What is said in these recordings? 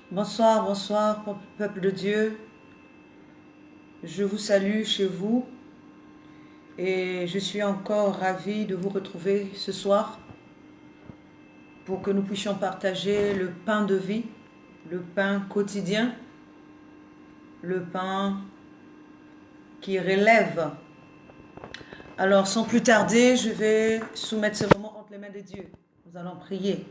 Bonsoir, bonsoir, peuple de Dieu. Je vous salue chez vous et je suis encore ravie de vous retrouver ce soir pour que nous puissions partager le pain de vie, le pain quotidien, le pain qui relève. Alors, sans plus tarder, je vais soumettre ce moment entre les mains de Dieu. Nous allons prier.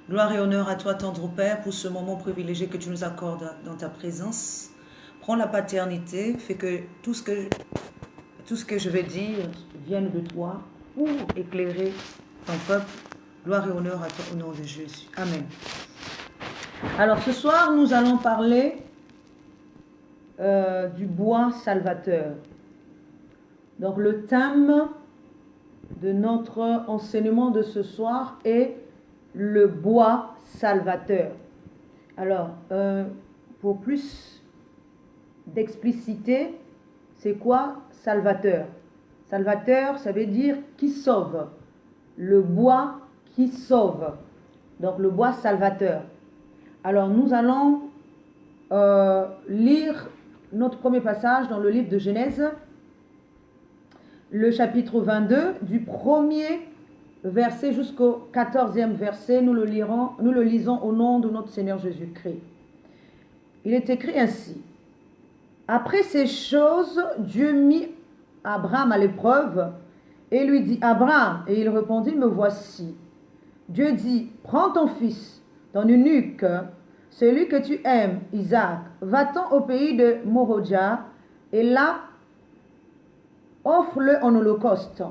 Gloire et honneur à toi, tendre Père, pour ce moment privilégié que tu nous accordes dans ta présence. Prends la paternité, fais que tout ce que je vais dire vienne de toi pour éclairer ton peuple. Gloire et honneur à toi au nom de Jésus. Amen. Alors ce soir, nous allons parler du bois salvateur. Donc le thème de notre enseignement de ce soir est le bois salvateur. Alors, pour plus d'explicité, c'est quoi salvateur? Salvateur, ça veut dire qui sauve. Le bois qui sauve. Donc le bois salvateur. Alors nous allons lire notre premier passage dans le livre de Genèse, le chapitre 22, du premier verset jusqu'au 14e verset. Nous le lisons au nom de notre Seigneur Jésus-Christ. Il est écrit ainsi. Après ces choses, Dieu mit Abraham à l'épreuve et lui dit, Abraham, et il répondit, me voici. Dieu dit, prends ton fils, ton eunuque, celui que tu aimes, Isaac, va-t'en au pays de Morodja, et là, offre-le en holocauste,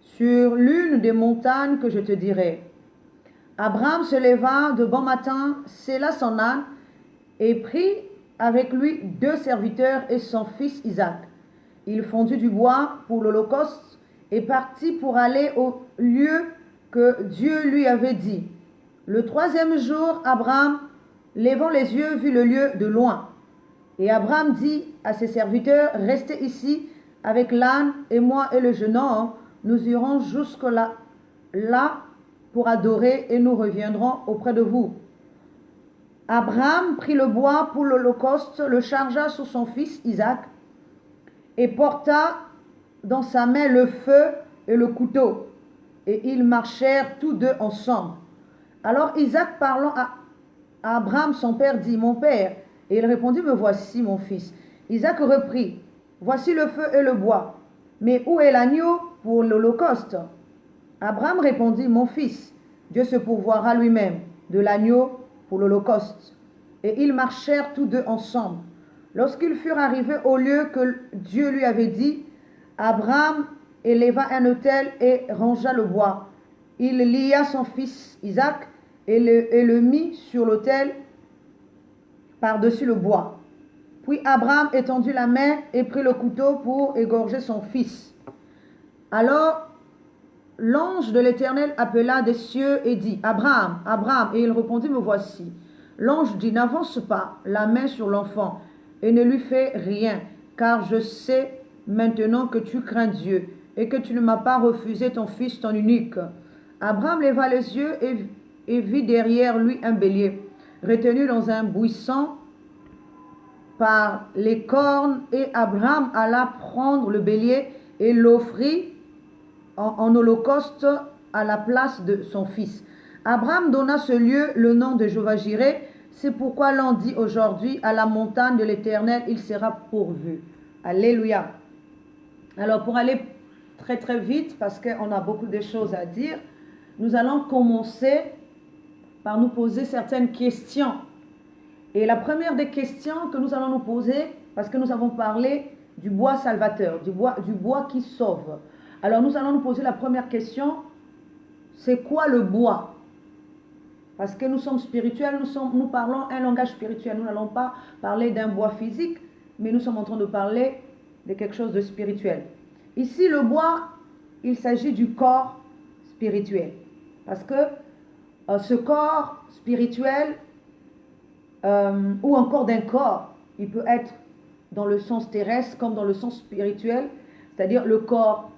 sur l'une des montagnes que je te dirai. Abraham se leva de bon matin, sella son âne, et prit avec lui 2 serviteurs et son fils Isaac. Il fondit du bois pour l'holocauste et partit pour aller au lieu que Dieu lui avait dit. Le 3e jour, Abraham, levant les yeux, vit le lieu de loin. Et Abraham dit à ses serviteurs, restez ici avec l'âne, et moi et le jeune homme, nous irons jusque-là pour adorer, et nous reviendrons auprès de vous. Abraham prit le bois pour l'holocauste, le chargea sur son fils Isaac, et porta dans sa main le feu et le couteau. Et ils marchèrent tous deux ensemble. Alors Isaac, parlant à Abraham son père, dit, mon père. Et il répondit, me voici mon fils. Isaac reprit, voici le feu et le bois, mais où est l'agneau pour l'holocauste? Abraham répondit, mon fils, Dieu se pourvoira lui-même de l'agneau pour l'holocauste. Et ils marchèrent tous deux ensemble. Lorsqu'ils furent arrivés au lieu que Dieu lui avait dit, Abraham éleva un autel et rangea le bois. Il lia son fils Isaac et le mit sur l'autel par-dessus le bois. Puis Abraham étendit la main et prit le couteau pour égorger son fils. Alors l'ange de l'Éternel appela des cieux et dit, Abraham, Abraham, et il répondit, me voici. L'ange dit, n'avance pas la main sur l'enfant et ne lui fais rien, car je sais maintenant que tu crains Dieu et que tu ne m'as pas refusé ton fils, ton unique. Abraham leva les yeux et vit derrière lui un bélier, retenu dans un buisson par les cornes, et Abraham alla prendre le bélier et l'offrit en holocauste à la place de son fils. Abraham donna ce lieu le nom de Jéhovah-Jireh. C'est pourquoi l'on dit aujourd'hui, à la montagne de l'Éternel, il sera pourvu. Alléluia. Alors pour aller très très vite, parce qu'on a beaucoup de choses à dire, nous allons commencer par nous poser certaines questions. Et la première des questions que nous allons nous poser, parce que nous avons parlé du bois salvateur, du bois qui sauve. Alors nous allons nous poser la première question, c'est quoi le bois? Parce que nous sommes spirituels, nous parlons un langage spirituel. Nous n'allons pas parler d'un bois physique, mais nous sommes en train de parler de quelque chose de spirituel. Ici, le bois, il s'agit du corps spirituel. Parce que ce corps spirituel, ou encore d'un corps, il peut être dans le sens terrestre comme dans le sens spirituel. C'est-à-dire le corps,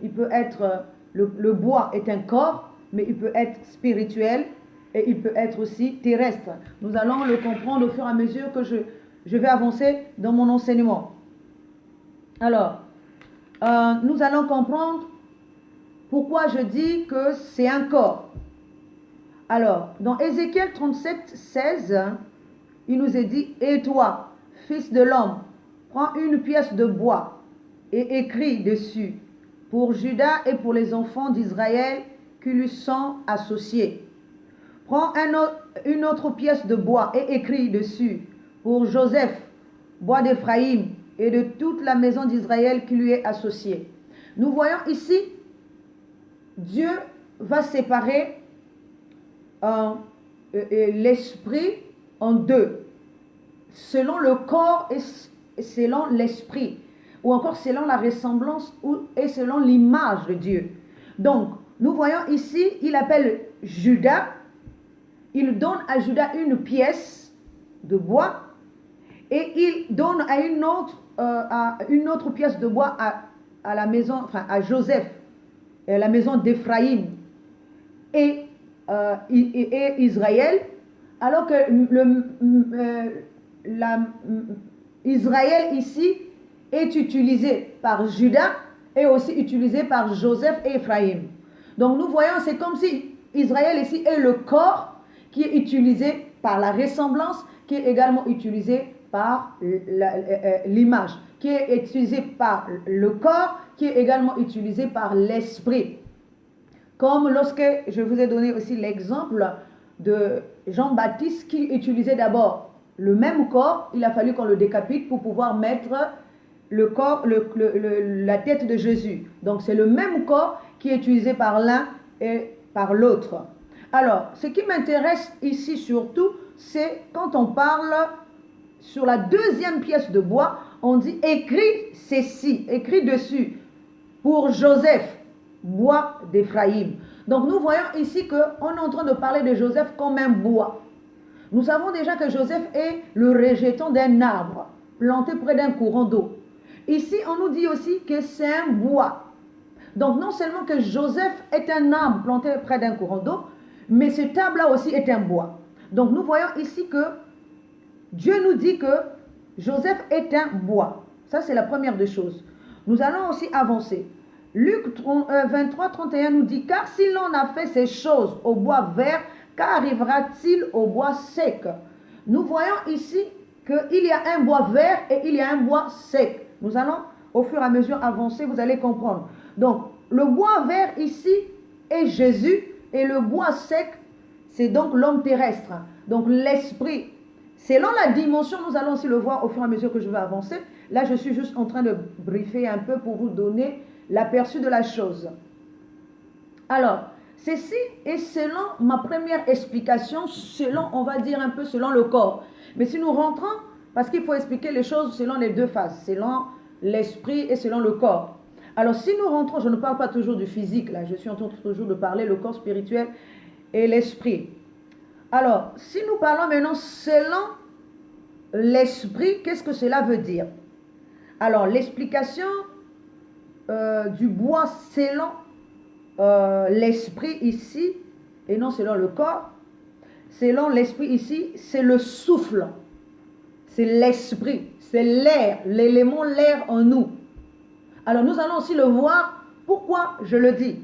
il peut être, le bois est un corps, mais il peut être spirituel et il peut être aussi terrestre. Nous allons le comprendre au fur et à mesure que je vais avancer dans mon enseignement. Alors, nous allons comprendre pourquoi je dis que c'est un corps. Alors, dans Ézéchiel 37, 16, il nous est dit, « Et toi, fils de l'homme, prends une pièce de bois et écris dessus pour Juda et pour les enfants d'Israël qui lui sont associés. Prends une autre pièce de bois et écris dessus pour Joseph, bois d'Éphraïm et de toute la maison d'Israël qui lui est associée. » Nous voyons ici, Dieu va séparer l'esprit en deux, selon le corps et selon l'esprit, ou encore selon la ressemblance et selon l'image de Dieu. Donc, nous voyons ici, il appelle Judas, il donne à Judas une pièce de bois et il donne à une autre pièce de bois à la maison, enfin à Joseph, la maison d'Éphraïm et Israël, alors que Israël ici est utilisé par Judas et aussi utilisé par Joseph et Éphraïm. Donc nous voyons, c'est comme si Israël ici est le corps qui est utilisé par la ressemblance, qui est également utilisé par l'image, qui est utilisé par le corps, qui est également utilisé par l'esprit. Comme lorsque je vous ai donné aussi l'exemple de Jean-Baptiste qui utilisait d'abord le même corps, il a fallu qu'on le décapite pour pouvoir mettre le corps, la tête de Jésus. Donc c'est le même corps qui est utilisé par l'un et par l'autre. Alors, ce qui m'intéresse ici surtout, c'est quand on parle sur la deuxième pièce de bois, on dit écrit ceci, écrit dessus pour Joseph, bois d'Éphraïm. Donc nous voyons ici qu'on est en train de parler de Joseph comme un bois. Nous savons déjà que Joseph est le rejeton d'un arbre planté près d'un courant d'eau. Ici, on nous dit aussi que c'est un bois. Donc non seulement que Joseph est un arbre planté près d'un courant d'eau, mais cet arbre-là aussi est un bois. Donc nous voyons ici que Dieu nous dit que Joseph est un bois. Ça, c'est la première des choses. Nous allons aussi avancer. Luc 23, 31 nous dit, « Car si l'on a fait ces choses au bois vert, qu'arrivera-t-il au bois sec ?» Nous voyons ici qu'il y a un bois vert et il y a un bois sec. Nous allons au fur et à mesure avancer, vous allez comprendre. Donc, le bois vert ici est Jésus et le bois sec, c'est donc l'homme terrestre. Donc, l'esprit. Selon la dimension, nous allons aussi le voir au fur et à mesure que je vais avancer. Là, je suis juste en train de briefer un peu pour vous donner l'aperçu de la chose. Alors, ceci est selon ma première explication, selon, on va dire un peu selon le corps. Mais si nous rentrons, parce qu'il faut expliquer les choses selon les deux phases, selon l'esprit et selon le corps. Alors, si nous rentrons, je ne parle pas toujours du physique, là, je suis en train toujours de parler le corps spirituel et l'esprit. Alors, si nous parlons maintenant selon l'esprit, qu'est-ce que cela veut dire? Alors, l'explication du bois selon l'esprit ici, et non selon le corps, selon l'esprit ici, c'est le souffle, c'est l'esprit, c'est l'air, l'élément l'air en nous. Alors, nous allons aussi le voir, pourquoi je le dis.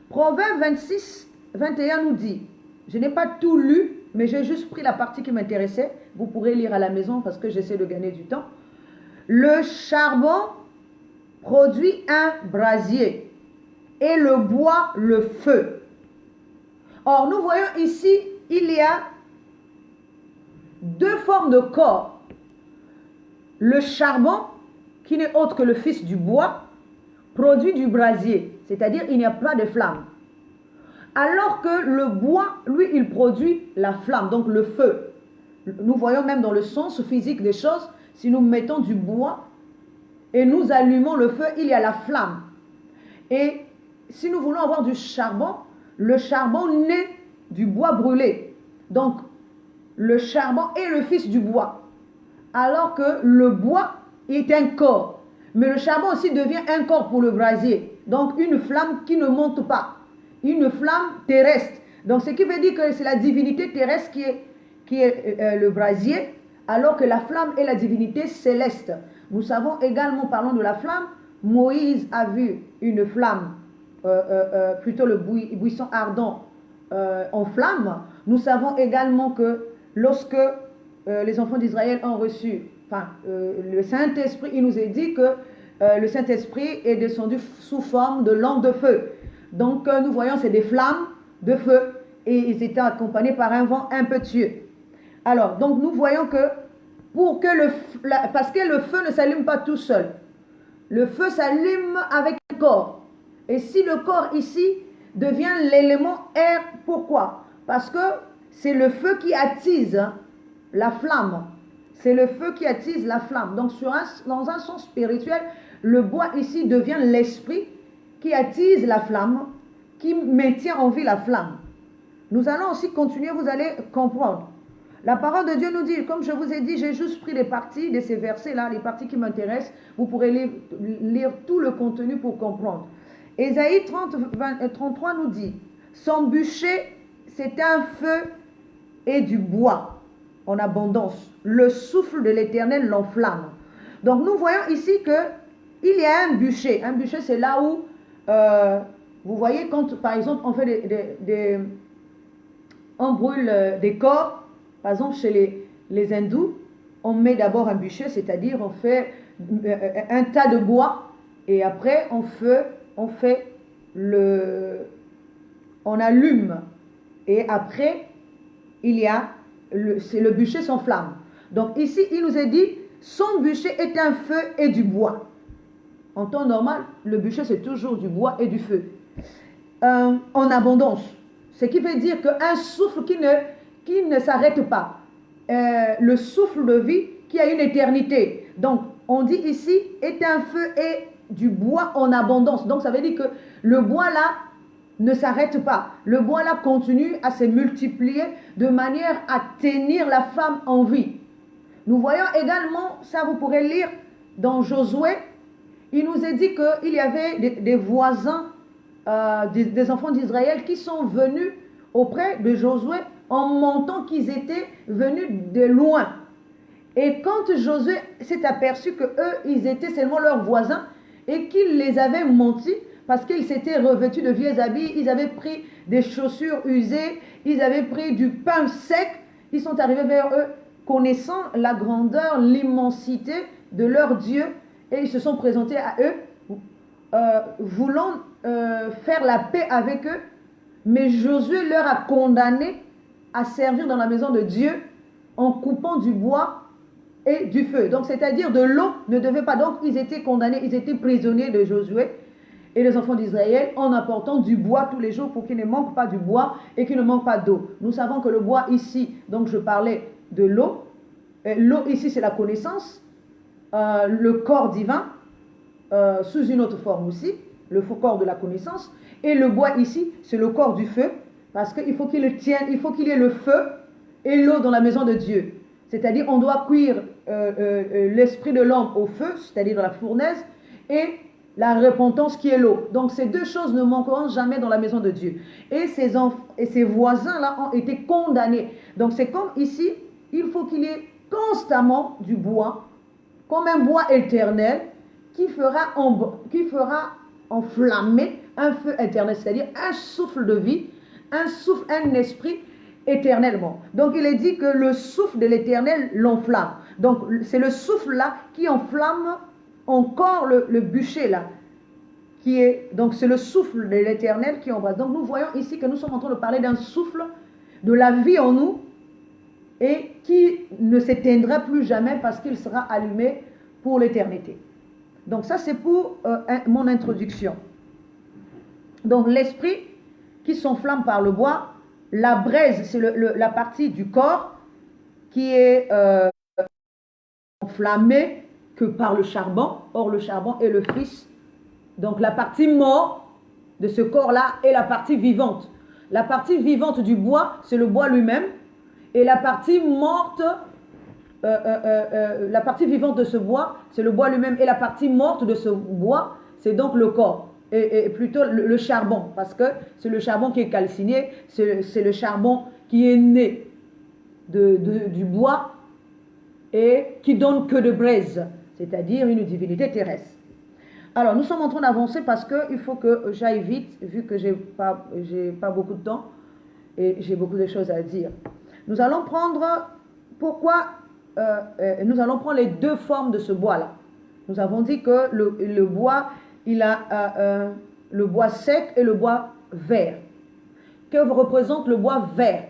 Proverbe 26, 21 nous dit, je n'ai pas tout lu, mais j'ai juste pris la partie qui m'intéressait. Vous pourrez lire à la maison parce que j'essaie de gagner du temps. Le charbon produit un brasier et le bois le feu. Or, nous voyons ici, il y a deux formes de corps. Le charbon, qui n'est autre que le fils du bois, produit du brasier, c'est-à-dire il n'y a pas de flamme. Alors que le bois, lui, il produit la flamme, donc le feu. Nous voyons même dans le sens physique des choses, si nous mettons du bois et nous allumons le feu, il y a la flamme. Et si nous voulons avoir du charbon, le charbon naît du bois brûlé. Donc, le charbon est le fils du bois. Alors que le bois est un corps. Mais le charbon aussi devient un corps pour le brasier. Donc, une flamme qui ne monte pas. Une flamme terrestre. Donc, ce qui veut dire que c'est la divinité terrestre qui est le brasier, alors que la flamme est la divinité céleste. Nous savons également, parlant de la flamme, Moïse a vu une flamme, plutôt le buisson ardent en flamme. Nous savons également que lorsque les enfants d'Israël ont reçu, le Saint-Esprit, il nous est dit que le Saint-Esprit est descendu sous forme de langue de feu. Donc nous voyons, c'est des flammes de feu et ils étaient accompagnés par un vent impétueux. Alors, donc nous voyons que parce que le feu ne s'allume pas tout seul. Le feu s'allume avec le corps. Et si le corps ici devient l'élément air, pourquoi? Parce que c'est le feu qui attise la flamme. C'est le feu qui attise la flamme. Donc dans un sens spirituel, le bois ici devient l'esprit qui attise la flamme, qui maintient en vie la flamme. Nous allons aussi continuer, vous allez comprendre. La parole de Dieu nous dit, comme je vous ai dit, j'ai juste pris des parties de ces versets-là, les parties qui m'intéressent. Vous pourrez lire tout le contenu pour comprendre. Ésaïe 33 nous dit, son bûcher, c'est un feu et du bois en abondance. Le souffle de l'Éternel l'enflamme. Donc nous voyons ici qu'il y a un bûcher. Un bûcher, c'est là où, vous voyez, quand par exemple on fait on brûle des corps, par exemple chez les hindous, on met d'abord un bûcher, c'est-à-dire on fait un tas de bois et après on allume et après c'est le bûcher sans flamme. Donc ici il nous est dit son bûcher est un feu et du bois. En temps normal, le bûcher c'est toujours du bois et du feu en abondance. Ce qui veut dire qu'un souffle qui ne s'arrête pas. Le souffle de vie qui a une éternité. Donc, on dit ici, est un feu et du bois en abondance. Donc, ça veut dire que le bois là ne s'arrête pas. Le bois là continue à se multiplier de manière à tenir la femme en vie. Nous voyons également, ça vous pourrez lire dans Josué, il nous est dit qu'il y avait des voisins, des enfants d'Israël qui sont venus auprès de Josué en montant qu'ils étaient venus de loin. Et quand Josué s'est aperçu que eux, ils étaient seulement leurs voisins et qu'il les avait menti parce qu'ils s'étaient revêtus de vieux habits, ils avaient pris des chaussures usées, ils avaient pris du pain sec, ils sont arrivés vers eux connaissant la grandeur, l'immensité de leur Dieu et ils se sont présentés à eux voulant faire la paix avec eux. Mais Josué leur a condamné à servir dans la maison de Dieu en coupant du bois et du feu. Donc, c'est-à-dire de l'eau ne devait pas. Donc, ils étaient condamnés, ils étaient prisonniers de Josué et les enfants d'Israël en apportant du bois tous les jours pour qu'il ne manque pas du bois et qu'il ne manque pas d'eau. Nous savons que le bois ici, donc je parlais de l'eau. L'eau ici, c'est la connaissance, le corps divin, sous une autre forme aussi, le corps de la connaissance. Et le bois ici, c'est le corps du feu, parce qu'il faut qu'il tienne, il faut qu'il y ait le feu et l'eau dans la maison de Dieu. C'est-à-dire, on doit cuire l'esprit de l'homme au feu, c'est-à-dire dans la fournaise, et la repentance qui est l'eau. Donc, ces deux choses ne manqueront jamais dans la maison de Dieu. Et ces voisins-là ont été condamnés. Donc, c'est comme ici, il faut qu'il y ait constamment du bois, comme un bois éternel, qui fera enflammer un feu éternel, c'est-à-dire un souffle de vie, un esprit éternellement. Donc il est dit que le souffle de l'éternel l'enflamme. Donc c'est le souffle là qui enflamme encore le bûcher là. Donc c'est le souffle de l'éternel qui embrasse. Donc nous voyons ici que nous sommes en train de parler d'un souffle de la vie en nous et qui ne s'éteindra plus jamais parce qu'il sera allumé pour l'éternité. Donc ça c'est pour mon introduction. Donc l'esprit qui s'enflamme par le bois, la braise c'est la partie du corps qui est enflammée que par le charbon. Or le charbon est le fils. Donc la partie morte de ce corps-là est la partie vivante. La partie vivante du bois c'est le bois lui-même et la partie morte, la partie vivante de ce bois c'est le bois lui-même et la partie morte de ce bois c'est donc le corps. et plutôt le charbon, parce que c'est le charbon qui est calciné, c'est le charbon qui est né du bois et qui donne que de braise, c'est-à-dire une divinité terrestre. Alors, nous sommes en train d'avancer parce qu'il faut que j'aille vite, vu que j'ai pas beaucoup de temps et j'ai beaucoup de choses à dire. Nous allons prendre, nous allons prendre les deux formes de ce bois-là. Nous avons dit que le bois, il a le bois sec et le bois vert. Que représente le bois vert?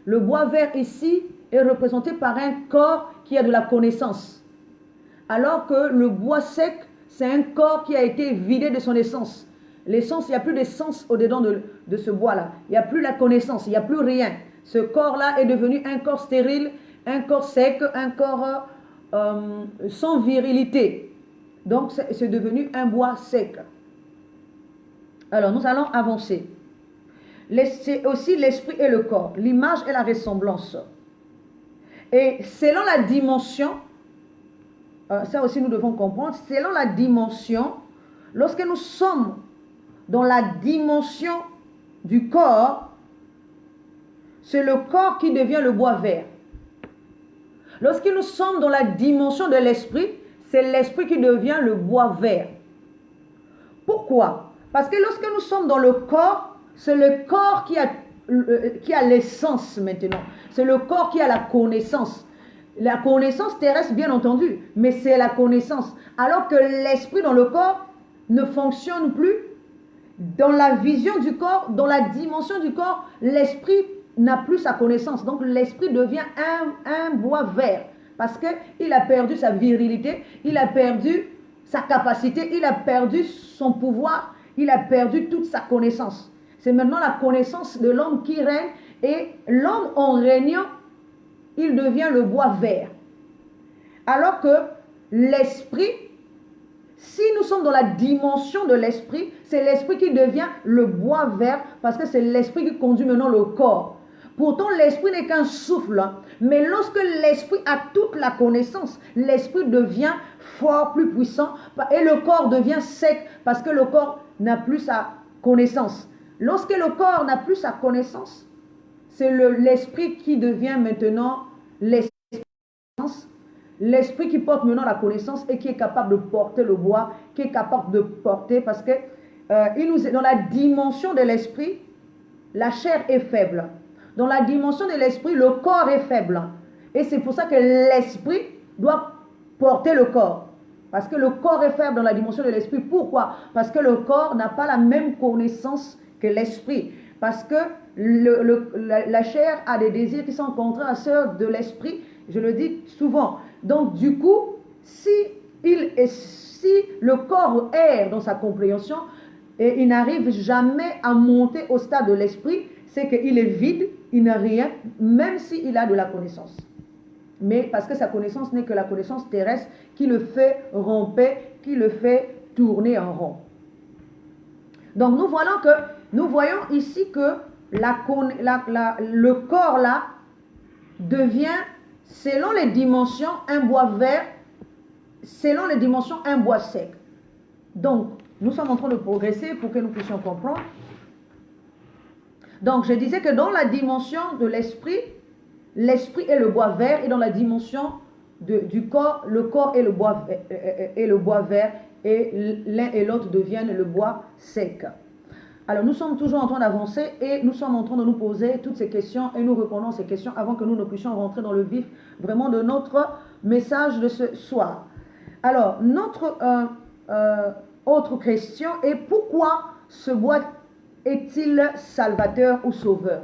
Le bois vert ici est représenté par un corps qui a de la connaissance. Alors que le bois sec, c'est un corps qui a été vidé de son essence. L'essence, il n'y a plus d'essence au-dedans de ce bois-là. Il n'y a plus la connaissance, il n'y a plus rien. Ce corps-là est devenu un corps stérile, un corps sec, un corps sans virilité. Donc, c'est devenu un bois sec. Alors, nous allons avancer. C'est aussi l'esprit et le corps, l'image et la ressemblance. Et selon la dimension, ça aussi nous devons comprendre, selon la dimension, lorsque nous sommes dans la dimension du corps, c'est le corps qui devient le bois vert. Lorsque nous sommes dans la dimension de l'esprit, c'est l'esprit qui devient le bois vert. Pourquoi? Parce que lorsque nous sommes dans le corps, c'est le corps qui a l'essence maintenant. C'est le corps qui a la connaissance. La connaissance terrestre, bien entendu, mais c'est la connaissance. Alors que l'esprit dans le corps ne fonctionne plus. Dans la vision du corps, dans la dimension du corps, l'esprit n'a plus sa connaissance. Donc l'esprit devient un bois vert. Parce qu'il a perdu sa virilité, il a perdu sa capacité, il a perdu son pouvoir, il a perdu toute sa connaissance. C'est maintenant la connaissance de l'homme qui règne, et l'homme en régnant, il devient le bois vert. Alors que l'esprit, si nous sommes dans la dimension de l'esprit, c'est l'esprit qui devient le bois vert, parce que c'est l'esprit qui conduit maintenant le corps. Pourtant, l'esprit n'est qu'un souffle, mais lorsque l'esprit a toute la connaissance, l'esprit devient fort, plus puissant, et le corps devient sec, parce que le corps n'a plus sa connaissance. Lorsque le corps n'a plus sa connaissance, c'est l'esprit qui devient maintenant l'esprit qui porte maintenant la connaissance et qui est capable de porter le bois, qui est capable de porter, parce que dans la dimension de l'esprit, la chair est faible. Dans la dimension de l'esprit, le corps est faible. Et c'est pour ça que l'esprit doit porter le corps. Parce que le corps est faible dans la dimension de l'esprit. Pourquoi? Parce que le corps n'a pas la même connaissance que l'esprit. Parce que la chair a des désirs qui sont contraires à ceux de l'esprit. Je le dis souvent. Donc du coup, si le corps erre dans sa compréhension et il n'arrive jamais à monter au stade de l'esprit, c'est qu'il est vide, il n'a rien, même s'il a de la connaissance. Mais parce que sa connaissance n'est que la connaissance terrestre qui le fait ramper, qui le fait tourner en rond. Donc nous voyons ici que le corps là devient, selon les dimensions, un bois vert, selon les dimensions, un bois sec. Donc, nous sommes en train de progresser pour que nous puissions comprendre. Donc, je disais que dans la dimension de l'esprit, l'esprit est le bois vert, et dans la dimension du corps, le corps est le bois vert, et l'un et l'autre deviennent le bois sec. Alors, nous sommes toujours en train d'avancer et nous sommes en train de nous poser toutes ces questions et nous répondons à ces questions avant que nous ne puissions rentrer dans le vif vraiment de notre message de ce soir. Alors, notre autre question est: pourquoi ce bois est-il salvateur ou sauveur?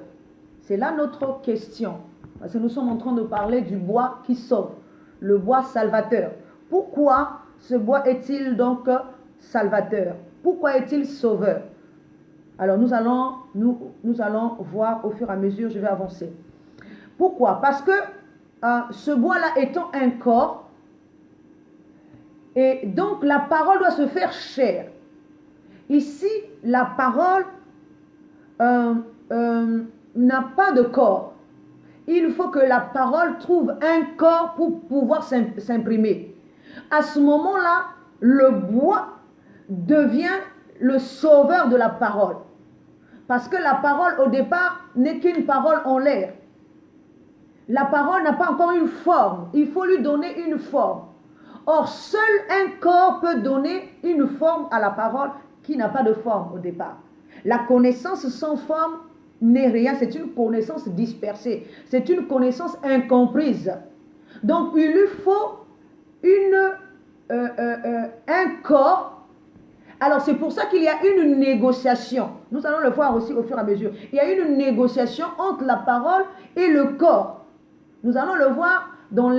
C'est là notre question. Parce que nous sommes en train de parler du bois qui sauve, le bois salvateur. Pourquoi ce bois est-il donc salvateur? Pourquoi est-il sauveur? Alors nous allons voir au fur et à mesure, je vais avancer. Pourquoi? Parce que ce bois-là étant un corps, et donc la parole doit se faire chair. Ici, la parole n'a pas de corps. Il faut que la parole trouve un corps pour pouvoir s'imprimer. À ce moment-là, le bois devient le sauveur de la parole. Parce que la parole au départ n'est qu'une parole en l'air. La parole n'a pas encore une forme. Il faut lui donner une forme. Or, seul un corps peut donner une forme à la parole qui n'a pas de forme au départ. La connaissance sans forme n'est rien, c'est une connaissance dispersée. C'est une connaissance incomprise. Donc, il lui faut un corps. Alors, c'est pour ça qu'il y a une négociation. Nous allons le voir aussi au fur et à mesure. Il y a une négociation entre la parole et le corps. Nous allons le voir dans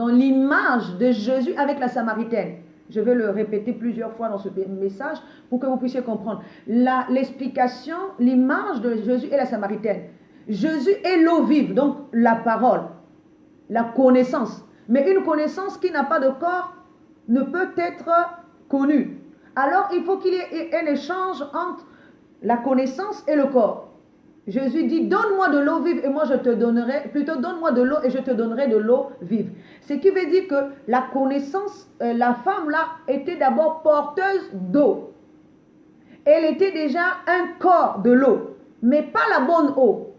l'image de Jésus avec la Samaritaine. Je vais le répéter plusieurs fois dans ce message pour que vous puissiez comprendre. L'explication, l'image de Jésus et la Samaritaine. Jésus est l'eau vive, donc la parole, la connaissance. Mais une connaissance qui n'a pas de corps ne peut être connue. Alors, il faut qu'il y ait un échange entre la connaissance et le corps. Jésus dit, donne-moi de l'eau vive et moi je te donnerai, plutôt donne-moi de l'eau et je te donnerai de l'eau vive. Ce qui veut dire que la connaissance, la femme là était d'abord porteuse d'eau. Elle était déjà un corps de l'eau, mais pas la bonne eau.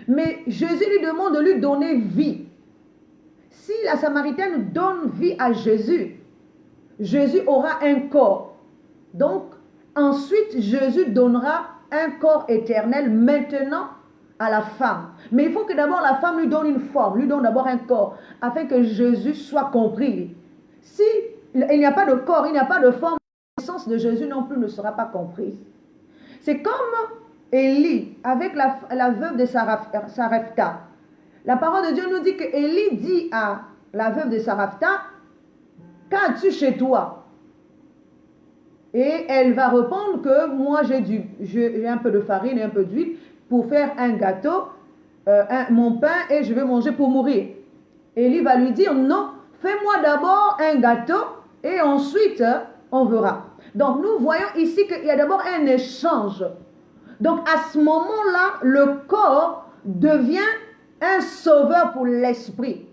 Mais Jésus lui demande de lui donner vie. Si la Samaritaine donne vie à Jésus, Jésus aura un corps. Donc, ensuite, Jésus donnera un corps éternel maintenant à la femme. Mais il faut que d'abord la femme lui donne une forme, lui donne d'abord un corps, afin que Jésus soit compris. Si il n'y a pas de corps, il n'y a pas de forme, la naissance de Jésus non plus ne sera pas comprise. C'est comme Élie avec la veuve de Sarepta. La parole de Dieu nous dit que Élie dit à la veuve de Sarepta, qu'as-tu chez toi? Et elle va répondre que moi j'ai un peu de farine et un peu d'huile pour faire un gâteau, mon pain, et je vais manger pour mourir. Élie va lui dire non, fais-moi d'abord un gâteau et ensuite on verra. Donc nous voyons ici qu'il y a d'abord un échange. Donc à ce moment-là, le corps devient un sauveur pour l'esprit.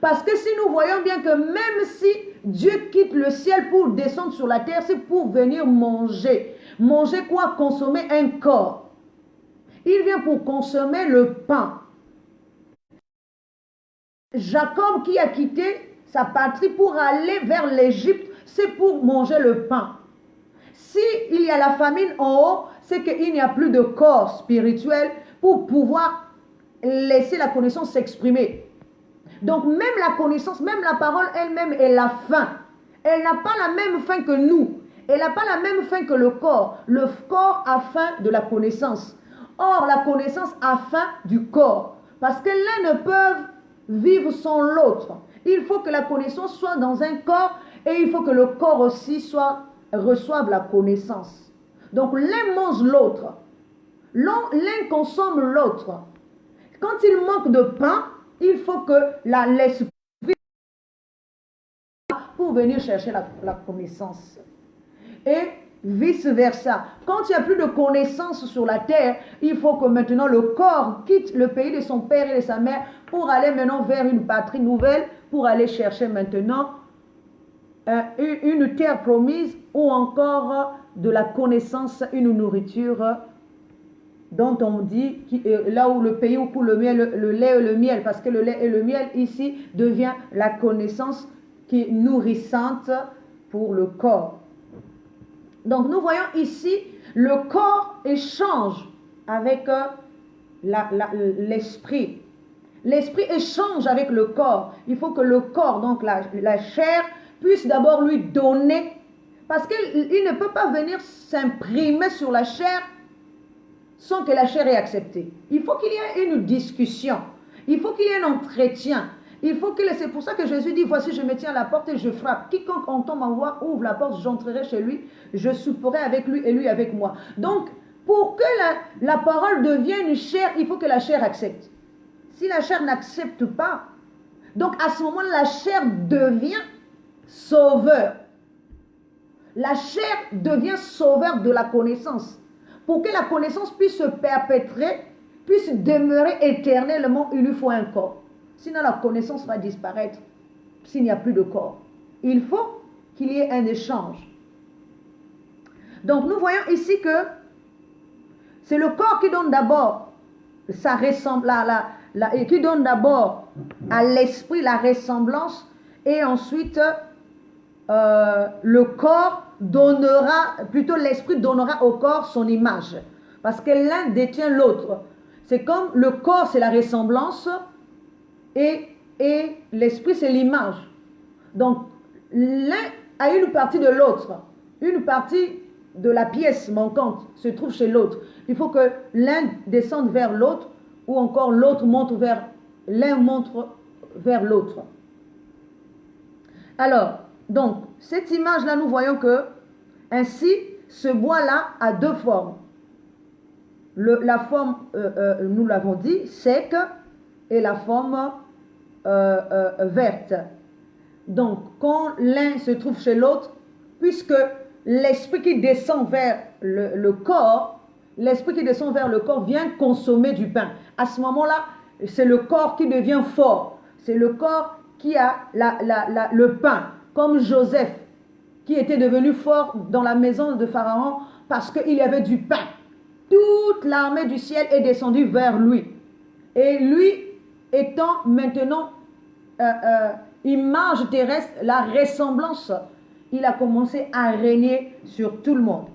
Parce que si nous voyons bien que même si Dieu quitte le ciel pour descendre sur la terre, c'est pour venir manger. Manger quoi? Consommer un corps. Il vient pour consommer le pain. Jacob qui a quitté sa patrie pour aller vers l'Égypte, c'est pour manger le pain. Si il y a la famine en haut, c'est qu'il n'y a plus de corps spirituel pour pouvoir laisser la connaissance s'exprimer. Donc même la connaissance, même la parole elle-même est la faim. Elle n'a pas la même faim que nous. Elle n'a pas la même faim que le corps. Le corps a faim de la connaissance. Or, la connaissance a faim du corps. Parce que l'un ne peut vivre sans l'autre. Il faut que la connaissance soit dans un corps et il faut que le corps aussi reçoive la connaissance. Donc l'un mange l'autre. L'un consomme l'autre. Quand il manque de pain, il faut que l'esprit pour venir chercher la connaissance. Et vice-versa. Quand il n'y a plus de connaissance sur la terre, il faut que maintenant le corps quitte le pays de son père et de sa mère pour aller maintenant vers une patrie nouvelle, pour aller chercher maintenant une terre promise ou encore de la connaissance, une nourriture dont on dit là où le pays où coule le lait et le miel, parce que le lait et le miel ici devient la connaissance qui est nourrissante pour le corps. Donc nous voyons ici le corps échange avec l'esprit. L'esprit échange avec le corps. Il faut que le corps, donc la chair, puisse d'abord lui donner, parce qu'il ne peut pas venir s'imprimer sur la chair sans que la chair ait accepté. Il faut qu'il y ait une discussion. Il faut qu'il y ait un entretien. C'est pour ça que Jésus dit, voici je me tiens à la porte et je frappe. Quiconque entend ma voix ouvre la porte, j'entrerai chez lui, je souperai avec lui et lui avec moi. Donc, pour que la parole devienne une chair, il faut que la chair accepte. Si la chair n'accepte pas, donc à ce moment-là, la chair devient sauveur. La chair devient sauveur de la connaissance. Pour que la connaissance puisse se perpétrer, puisse demeurer éternellement, il lui faut un corps. Sinon, la connaissance va disparaître s'il n'y a plus de corps. il faut qu'il y ait un échange. Donc nous voyons ici que c'est le corps qui donne d'abord sa ressemblance, qui donne d'abord à l'esprit la ressemblance, et ensuite le corps donnera, plutôt l'esprit donnera au corps son image, parce que l'un détient l'autre. C'est comme le corps c'est la ressemblance et l'esprit c'est l'image. Donc l'un a une partie de l'autre, une partie de la pièce manquante se trouve chez l'autre. Il faut que l'un descende vers l'autre, ou encore l'autre monte vers l'un monte vers l'autre. Alors, donc, cette image-là, nous voyons que ainsi, ce bois-là a deux formes. La forme, nous l'avons dit, sec, et la forme verte. Donc, quand l'un se trouve chez l'autre, puisque l'esprit qui descend vers le corps, l'esprit qui descend vers le corps vient consommer du pain. À ce moment-là, c'est le corps qui devient fort. C'est le corps qui a le pain, comme Joseph, qui était devenu fort dans la maison de Pharaon parce qu'il y avait du pain. Toute l'armée du ciel est descendue vers lui. Et lui, étant maintenant image terrestre, la ressemblance, il a commencé à régner sur tout le monde.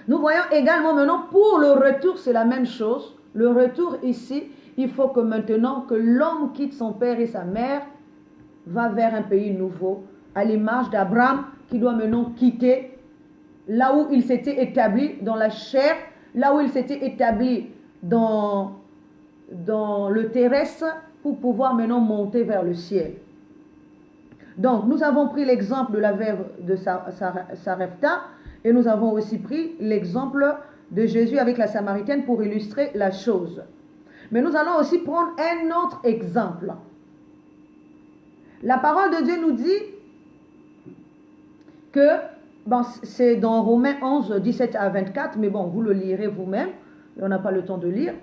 Nous voyons également maintenant pour le retour, c'est la même chose. Le retour ici, il faut que maintenant que l'homme quitte son père et sa mère, va vers un pays nouveau, à l'image d'Abraham qui doit maintenant quitter là où il s'était établi dans la chair, là où il s'était établi dans le terrestre, pour pouvoir maintenant monter vers le ciel. Donc, nous avons pris l'exemple de la veuve de Sarepta, et nous avons aussi pris l'exemple de Jésus avec la Samaritaine pour illustrer la chose. Mais nous allons aussi prendre un autre exemple. La parole de Dieu nous dit que, bon, c'est dans Romains 11, 17 à 24, mais bon, vous le lirez vous-même, on n'a pas le temps de lire.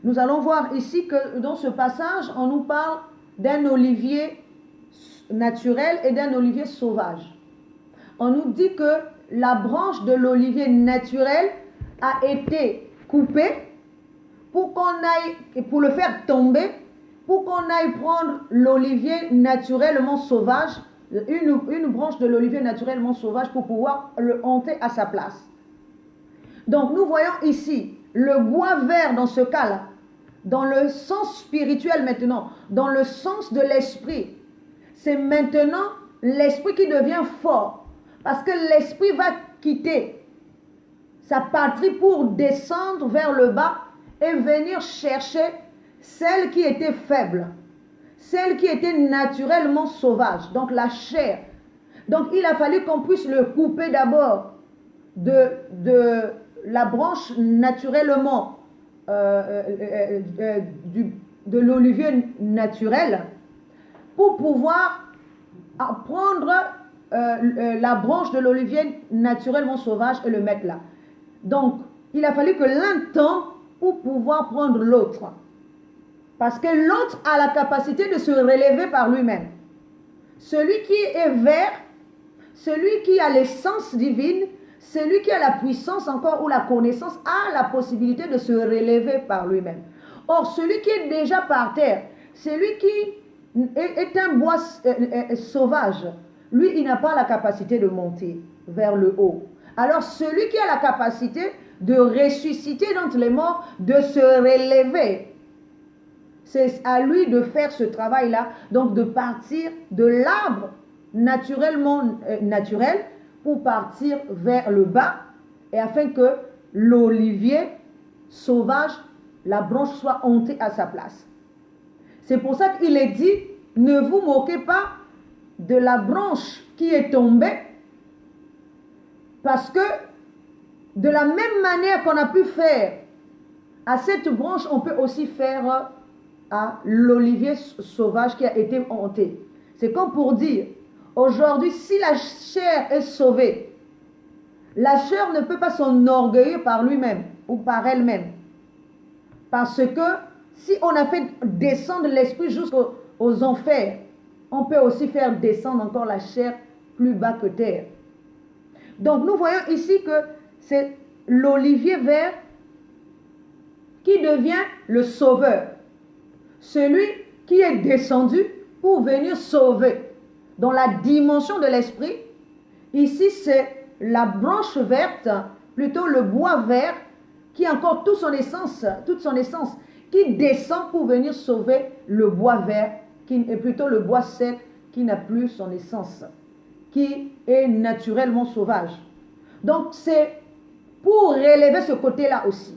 Nous allons voir ici que dans ce passage, on nous parle d'un olivier naturel et d'un olivier sauvage. On nous dit que la branche de l'olivier naturel a été coupée pour qu'on aille, pour le faire tomber, pour qu'on aille prendre l'olivier naturellement sauvage, une branche de l'olivier naturellement sauvage pour pouvoir le hanter à sa place. Donc nous voyons ici le bois vert dans ce cas-là, dans le sens spirituel maintenant, dans le sens de l'esprit. C'est maintenant l'esprit qui devient fort, parce que l'esprit va quitter sa patrie pour descendre vers le bas et venir chercher celle qui était faible, celle qui était naturellement sauvage, donc la chair. Donc il a fallu qu'on puisse le couper d'abord de la branche naturellement de l'olivier naturel, pour pouvoir prendre la branche de l'olivier naturellement sauvage et le mettre là. Donc il a fallu que l'un tombe pour pouvoir prendre l'autre, parce que l'autre a la capacité de se relever par lui-même. Celui qui est vert, celui qui a l'essence divine, celui qui a la puissance encore ou la connaissance, a la possibilité de se relever par lui-même. Or, celui qui est déjà par terre, celui qui est un bois sauvage, lui, il n'a pas la capacité de monter vers le haut. Alors, celui qui a la capacité de ressusciter d'entre les morts, de se relever, c'est à lui de faire ce travail-là, donc de partir de l'arbre naturellement naturel pour partir vers le bas, et afin que l'olivier sauvage, la branche, soit hantée à sa place. C'est pour ça qu'il est dit, ne vous moquez pas de la branche qui est tombée, parce que de la même manière qu'on a pu faire à cette branche, on peut aussi faire à l'olivier sauvage qui a été hanté. C'est comme pour dire, aujourd'hui, si la chair est sauvée, la chair ne peut pas s'enorgueillir par lui-même ou par elle-même. Parce que si on a fait descendre l'esprit jusqu'aux enfers, on peut aussi faire descendre encore la chair plus bas que terre. Donc nous voyons ici que c'est l'olivier vert qui devient le sauveur. Celui qui est descendu pour venir sauver. Dans la dimension de l'esprit, ici c'est la branche verte, plutôt le bois vert, qui a encore toute son essence, qui descend pour venir sauver le bois vert, qui est plutôt le bois sec, qui n'a plus son essence, qui est naturellement sauvage. Donc c'est pour relever ce côté-là aussi,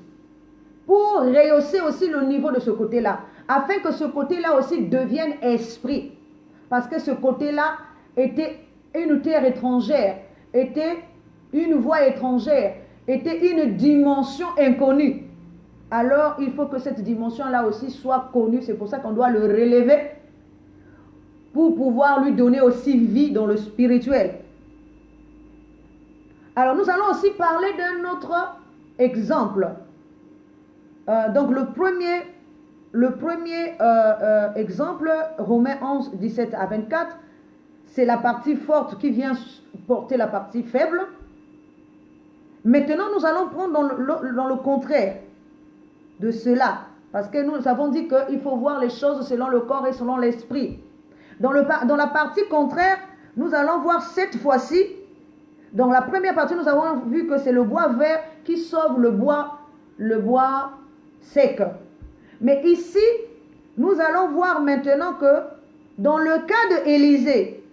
pour rehausser aussi le niveau de ce côté-là, afin que ce côté-là aussi devienne esprit. Parce que ce côté-là était une terre étrangère, était une voie étrangère, était une dimension inconnue. Alors il faut que cette dimension-là aussi soit connue. C'est pour ça qu'on doit le relever pour pouvoir lui donner aussi vie dans le spirituel. Alors nous allons aussi parler d'un autre exemple. Donc le premier exemple, Romains 11, 17 à 24, c'est la partie forte qui vient porter la partie faible. Maintenant, nous allons prendre dans le contraire de cela. Parce que nous avons dit qu'il faut voir les choses selon le corps et selon l'esprit. Dans la partie contraire, nous allons voir cette fois-ci, dans la première partie, nous avons vu que c'est le bois vert qui sauve le bois sec. Mais ici, nous allons voir maintenant que dans le cas de Élisée,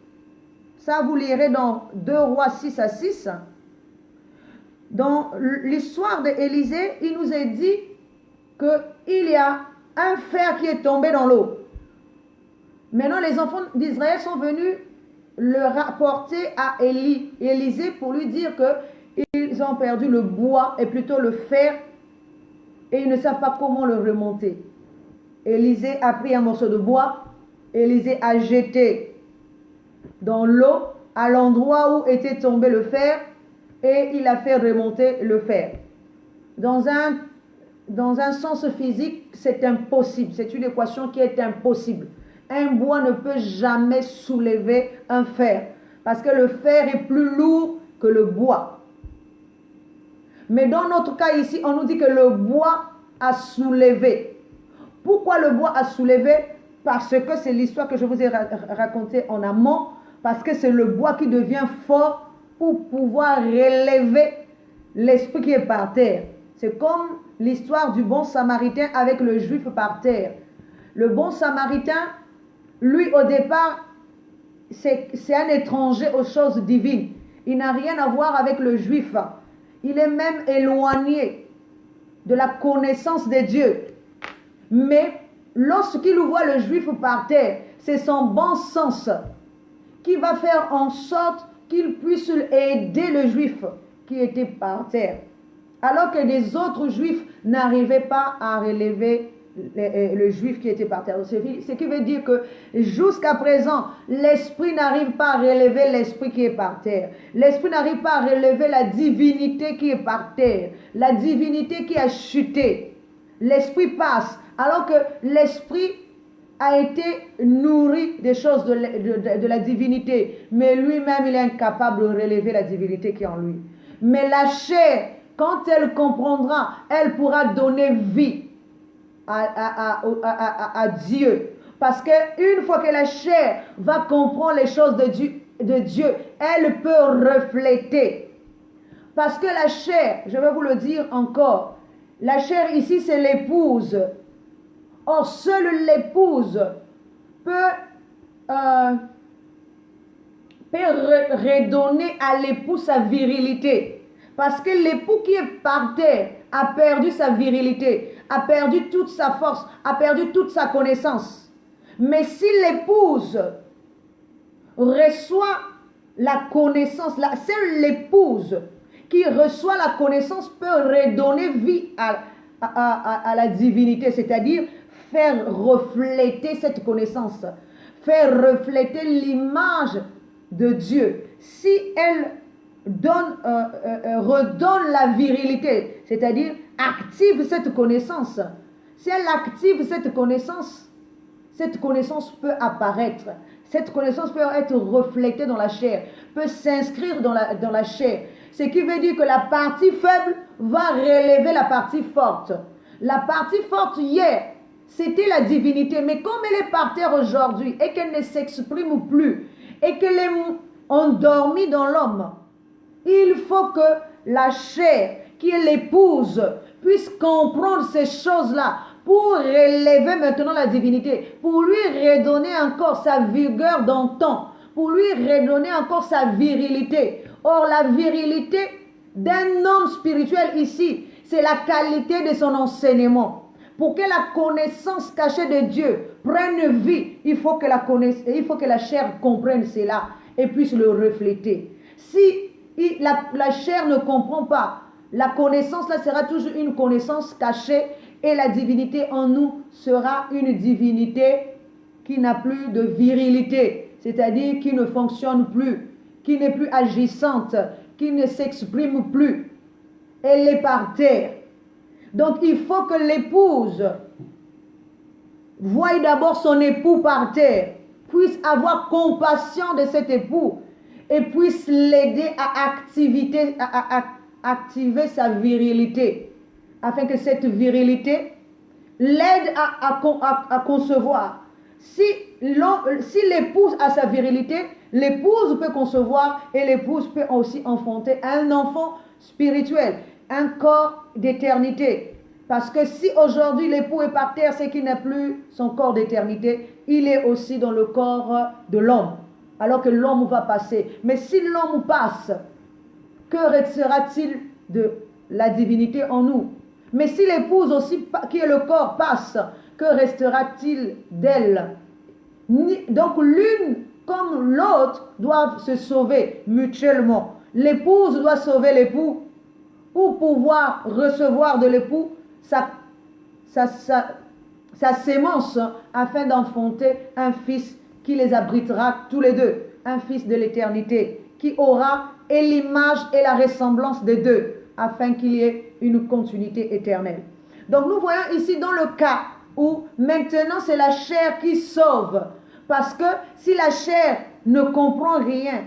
ça vous lirez dans 2 Rois 6 à 6, dans l'histoire d'Élisée, il nous est dit qu'il y a un fer qui est tombé dans l'eau. Maintenant, les enfants d'Israël sont venus le rapporter à Élisée pour lui dire qu'ils ont perdu le bois et plutôt le fer et ils ne savent pas comment le remonter. Élisée a pris un morceau de bois, Élisée a jeté dans l'eau à l'endroit où était tombé le fer et il a fait remonter le fer. Dans un sens physique, c'est impossible. C'est une équation qui est impossible. Un bois ne peut jamais soulever un fer parce que le fer est plus lourd que le bois. Mais dans notre cas ici, on nous dit que le bois a soulevé. Pourquoi le bois a soulevé? Parce que c'est l'histoire que je vous ai racontée en amont, parce que c'est le bois qui devient fort pour pouvoir relever l'esprit qui est par terre. C'est comme l'histoire du bon samaritain avec le juif par terre. Le bon samaritain, lui au départ, c'est un étranger aux choses divines. Il n'a rien à voir avec le juif. Il est même éloigné de la connaissance de Dieu. Mais lorsqu'il voit le juif par terre, c'est son bon sens qui va faire en sorte qu'il puisse aider le juif qui était par terre. Alors que les autres juifs n'arrivaient pas à relever le juif qui était par terre. Ce qui veut dire que jusqu'à présent, l'esprit n'arrive pas à relever l'esprit qui est par terre. L'esprit n'arrive pas à relever la divinité qui est par terre. La divinité qui a chuté. L'esprit passe. Alors que l'esprit a été nourri des choses de la divinité. Mais lui-même, il est incapable de relever la divinité qui est en lui. Mais la chair, quand elle comprendra, elle pourra donner vie à Dieu. Parce qu'une fois que la chair va comprendre les choses de Dieu, elle peut refléter. Parce que la chair, je vais vous le dire encore, la chair ici c'est l'épouse. Or seule l'épouse peut redonner à l'époux sa virilité. Parce que l'époux qui est par terre a perdu sa virilité, a perdu toute sa force, a perdu toute sa connaissance. Mais si l'épouse reçoit la connaissance, seule l'épouse qui reçoit la connaissance peut redonner vie à la divinité, c'est-à-dire faire refléter cette connaissance, faire refléter l'image de Dieu. Si elle redonne la virilité, c'est-à-dire active cette connaissance. Si elle active cette connaissance peut apparaître. cette connaissance peut être reflétée dans la chair, peut s'inscrire dans la chair. Ce qui veut dire que la partie faible va relever la partie forte. La partie forte hier, c'était la divinité. Mais comme elle est par terre aujourd'hui et qu'elle ne s'exprime plus et qu'elle est endormie dans l'homme, il faut que la chair, qui est l'épouse, puisse comprendre ces choses-là pour relever maintenant la divinité, pour lui redonner encore sa vigueur d'antan, pour lui redonner encore sa virilité. Or, la virilité d'un homme spirituel ici, c'est la qualité de son enseignement. Pour que la connaissance cachée de Dieu prenne vie, il faut que la chair comprenne cela et puisse le refléter. Si la chair ne comprend pas, la connaissance là sera toujours une connaissance cachée et la divinité en nous sera une divinité qui n'a plus de virilité, c'est-à-dire qui ne fonctionne plus, qui n'est plus agissante, qui ne s'exprime plus. Elle est par terre. Donc il faut que l'épouse voie d'abord son époux par terre, puisse avoir compassion de cet époux et puisse l'aider à activer sa virilité, afin que cette virilité l'aide à concevoir. Si l'épouse a sa virilité, l'épouse peut concevoir et l'épouse peut aussi enfanter un enfant spirituel, un corps d'éternité. Parce que si aujourd'hui l'époux est par terre, c'est qu'il n'a plus son corps d'éternité, il est aussi dans le corps de l'homme, alors que l'homme va passer. Mais si l'homme passe, que restera-t-il de la divinité en nous? Mais si l'épouse aussi, qui est le corps, passe, que restera-t-il d'elle? Donc l'une comme l'autre doivent se sauver mutuellement. L'épouse doit sauver l'époux pour pouvoir recevoir de l'époux sa sémence afin d'enfanter un fils qui les abritera tous les deux, un fils de l'éternité qui aura et l'image et la ressemblance des deux afin qu'il y ait une continuité éternelle. Donc nous voyons ici dans le cas où maintenant c'est la chair qui sauve, parce que si la chair ne comprend rien,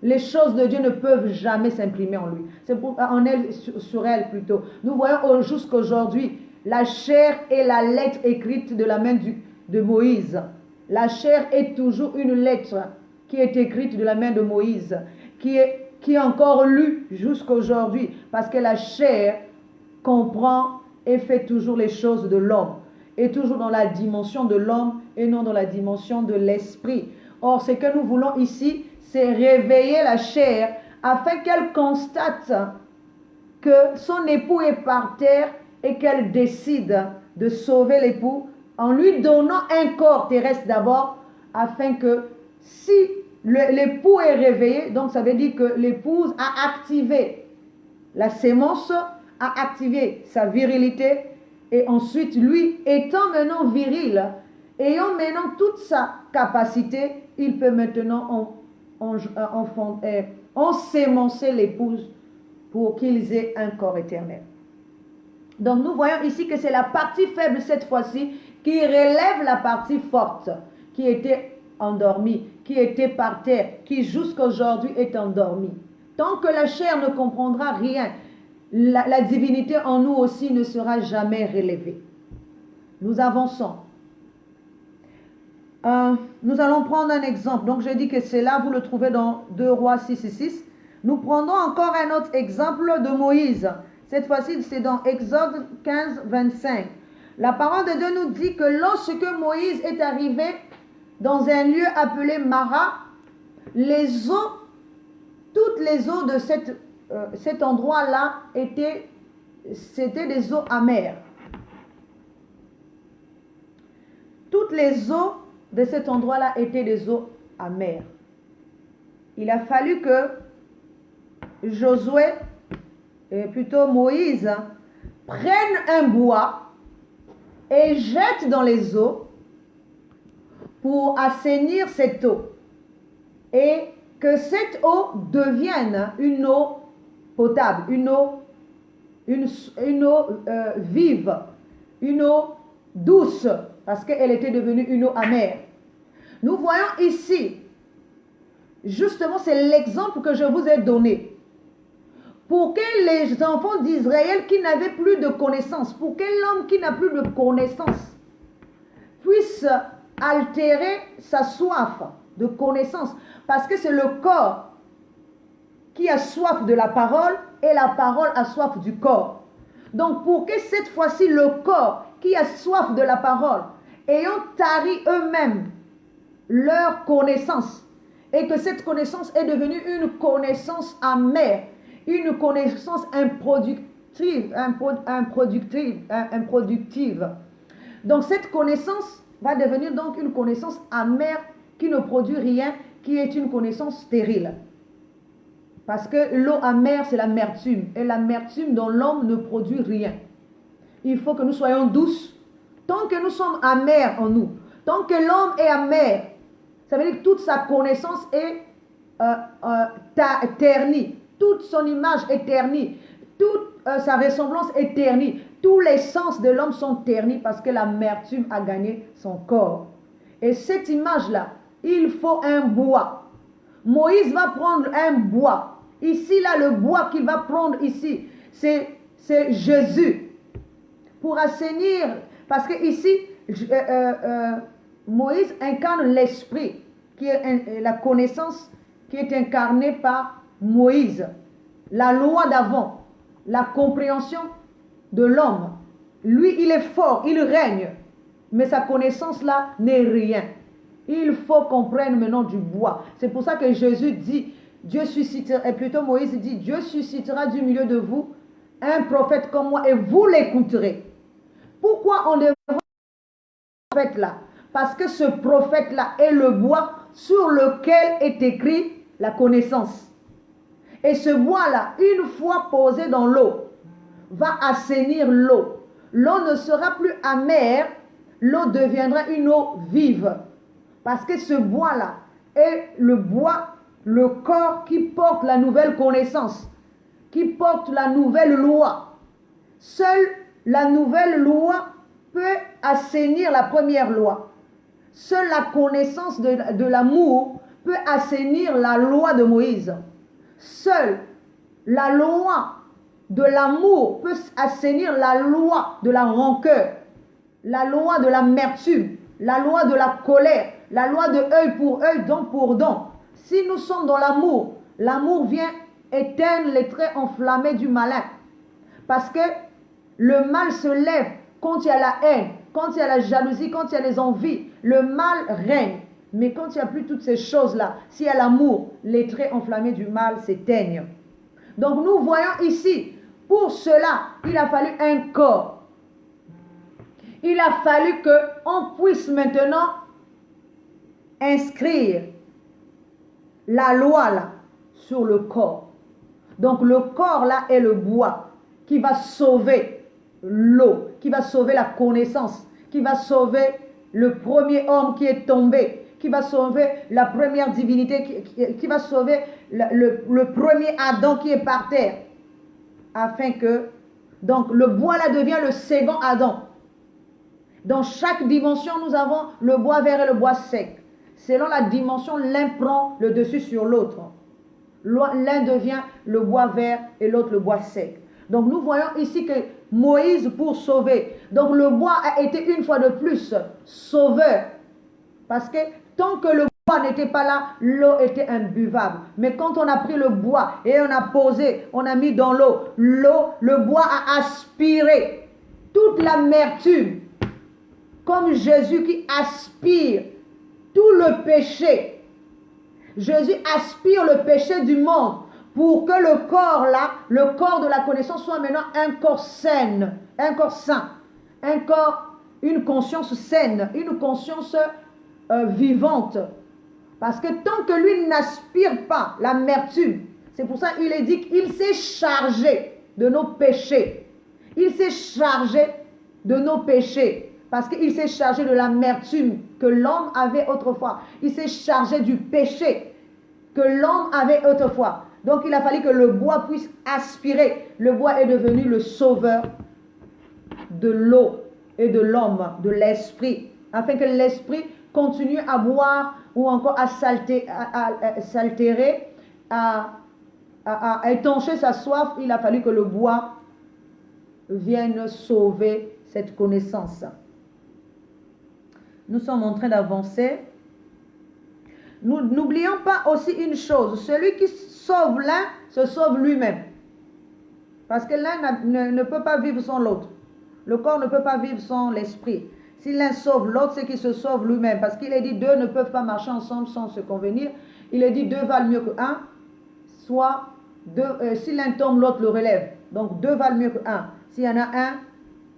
les choses de Dieu ne peuvent jamais s'imprimer en lui. C'est en elle, sur elle plutôt. Nous voyons jusqu'aujourd'hui, la chair est la lettre écrite de la main de Moïse. La chair est toujours une lettre qui est écrite de la main de Moïse, qui est encore lue jusqu'aujourd'hui, parce que la chair comprend et fait toujours les choses de l'homme, et toujours dans la dimension de l'homme et non dans la dimension de l'esprit. Or, ce que nous voulons ici, c'est réveiller la chair afin qu'elle constate que son époux est par terre et qu'elle décide de sauver l'époux en lui donnant un corps terrestre d'abord, afin que si l'époux est réveillé, donc ça veut dire que l'épouse a activé la sémence, a activé sa virilité, et ensuite lui étant maintenant viril, ayant maintenant toute sa capacité, il peut maintenant ensémencer l'épouse pour qu'ils aient un corps éternel. Donc nous voyons ici que c'est la partie faible cette fois-ci qui relève la partie forte qui était endormie, qui était par terre, qui jusqu'à aujourd'hui est endormie. Tant que la chair ne comprendra rien, la divinité en nous aussi ne sera jamais relevée. Nous avançons. Nous allons prendre un exemple. Donc, je dis que c'est là, vous le trouvez dans 2 Rois 6 et 6. Nous prenons encore un autre exemple de Moïse. Cette fois-ci, c'est dans Exode 15, 25. La parole de Dieu nous dit que lorsque Moïse est arrivé dans un lieu appelé Mara, les eaux, toutes les eaux de cet endroit-là c'était des eaux amères. Toutes les eaux de cet endroit-là étaient des eaux amères. Il a fallu que Josué, plutôt Moïse, prenne un bois et jette dans les eaux pour assainir cette eau. Et que cette eau devienne une eau potable, une eau vive, une eau douce, parce qu'elle était devenue une eau amère. Nous voyons ici, justement, c'est l'exemple que je vous ai donné. Pour que les enfants d'Israël qui n'avaient plus de connaissance, pour que l'homme qui n'a plus de connaissance puisse altérer sa soif de connaissance, parce que c'est le corps qui a soif de la parole et la parole a soif du corps. Donc pour que cette fois-ci le corps qui a soif de la parole, ayant tari eux-mêmes leur connaissance, et que cette connaissance est devenue une connaissance amère, une connaissance improductive. Donc cette connaissance va devenir donc une connaissance amère qui ne produit rien, qui est une connaissance stérile. Parce que l'eau amère, c'est l'amertume. Et l'amertume dans l'homme ne produit rien. Il faut que nous soyons douces. Tant que nous sommes amers en nous, tant que l'homme est amer, ça veut dire que toute sa connaissance est ternie. Toute son image est ternie. Toute sa ressemblance est ternie. Tous les sens de l'homme sont ternis parce que l'amertume a gagné son corps. Et cette image-là, il faut un bois. Moïse va prendre un bois. Ici, là, le bois qu'il va prendre ici, c'est Jésus. Pour assainir, parce que ici, Moïse incarne l'esprit, qui est la connaissance qui est incarnée par Moïse. La loi d'avant, la compréhension de l'homme. Lui, il est fort, il règne, mais sa connaissance là n'est rien. Il faut qu'on prenne maintenant du bois. C'est pour ça que Jésus dit, Dieu suscitera, et plutôt Moïse dit, Dieu suscitera du milieu de vous un prophète comme moi et vous l'écouterez. Pourquoi on devrait ce prophète là? Parce que ce prophète là est le bois sur lequel est écrit la connaissance. Et ce bois là, une fois posé dans l'eau, va assainir l'eau. L'eau ne sera plus amère, l'eau deviendra une eau vive. Parce que ce bois-là est le bois, le corps qui porte la nouvelle connaissance, qui porte la nouvelle loi. Seule la nouvelle loi peut assainir la première loi. Seule la connaissance de l'amour peut assainir la loi de Moïse. Seule la loi de l'amour peut assainir la loi de la rancœur, la loi de l'amertume, la loi de la colère, la loi de œil pour œil, dent pour dent. Si nous sommes dans l'amour, l'amour vient éteindre les traits enflammés du malin. Parce que le mal se lève quand il y a la haine, quand il y a la jalousie, quand il y a les envies. Le mal règne. Mais quand il n'y a plus toutes ces choses-là, s'il y a l'amour, les traits enflammés du mal s'éteignent. Donc nous voyons ici, pour cela, il a fallu un corps. Il a fallu qu'on puisse maintenant inscrire la loi là sur le corps. Donc le corps là est le bois qui va sauver l'eau, qui va sauver la connaissance, qui va sauver le premier homme qui est tombé, qui va sauver la première divinité, qui va sauver le premier Adam qui est par terre. Afin que, donc le bois là devient le second Adam. Dans chaque dimension, nous avons le bois vert et le bois sec. Selon la dimension, l'un prend le dessus sur l'autre. L'un devient le bois vert et l'autre le bois sec. Donc nous voyons ici que Moïse pour sauver. Donc le bois a été une fois de plus sauveur. Parce que tant que le bois n'était pas là, l'eau était imbuvable. Mais quand on a pris le bois et on a posé, on a mis dans l'eau, le bois a aspiré toute l'amertume. Comme Jésus qui aspire tout le péché. Jésus aspire le péché du monde pour que le corps là, le corps de la connaissance soit maintenant un corps sain, un corps sain, un corps, une conscience saine, une conscience vivante. Parce que tant que lui n'aspire pas l'amertume, c'est pour ça qu'il est dit qu'il s'est chargé de nos péchés. Il s'est chargé de nos péchés. Parce qu'il s'est chargé de l'amertume que l'homme avait autrefois. Il s'est chargé du péché que l'homme avait autrefois. Donc il a fallu que le bois puisse aspirer. Le bois est devenu le sauveur de l'eau et de l'homme, de l'esprit. Afin que l'esprit continuer à boire ou encore à s'altérer, à étancher sa soif, il a fallu que le bois vienne sauver cette connaissance. Nous sommes en train d'avancer. Nous n'oublions pas aussi une chose, celui qui sauve l'un se sauve lui-même. Parce que l'un ne peut pas vivre sans l'autre. Le corps ne peut pas vivre sans l'esprit. Si l'un sauve l'autre, c'est qu'il se sauve lui-même. Parce qu'il est dit, deux ne peuvent pas marcher ensemble sans se convenir. Il est dit, deux valent mieux qu'un. Soit, si l'un tombe, l'autre le relève. Donc, deux valent mieux qu'un. S'il y en a un,